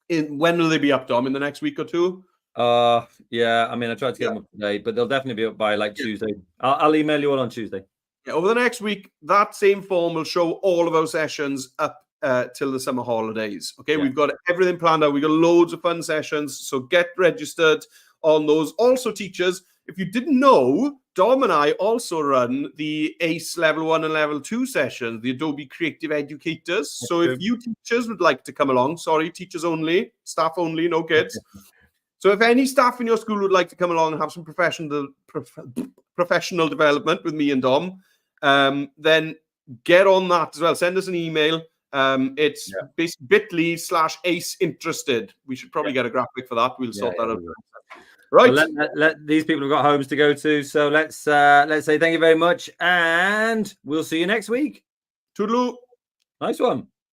when will they be up, Dom? In the next week or two? Yeah. I mean, I tried to get them up today, but they'll definitely be up by like Tuesday. I'll email you all on Tuesday. Yeah, over the next week, that same form will show all of our sessions up till the summer holidays. Okay, we've got everything planned out. We've got loads of fun sessions, so get registered on those. Also, teachers, if you didn't know, Dom and I also run the ACE Level 1 and Level 2 sessions, the Adobe Creative Educators. So if you teachers would like to come along, sorry, teachers only, staff only, no kids. So if any staff in your school would like to come along and have some professional development with me and Dom, then get on that as well. Send us an email. It's bit.ly/ACE interested. We should probably get a graphic for that. We'll sort that out. Right. Well, let these people have got homes to go to. So let's say thank you very much, and we'll see you next week. Toodaloo. Nice one.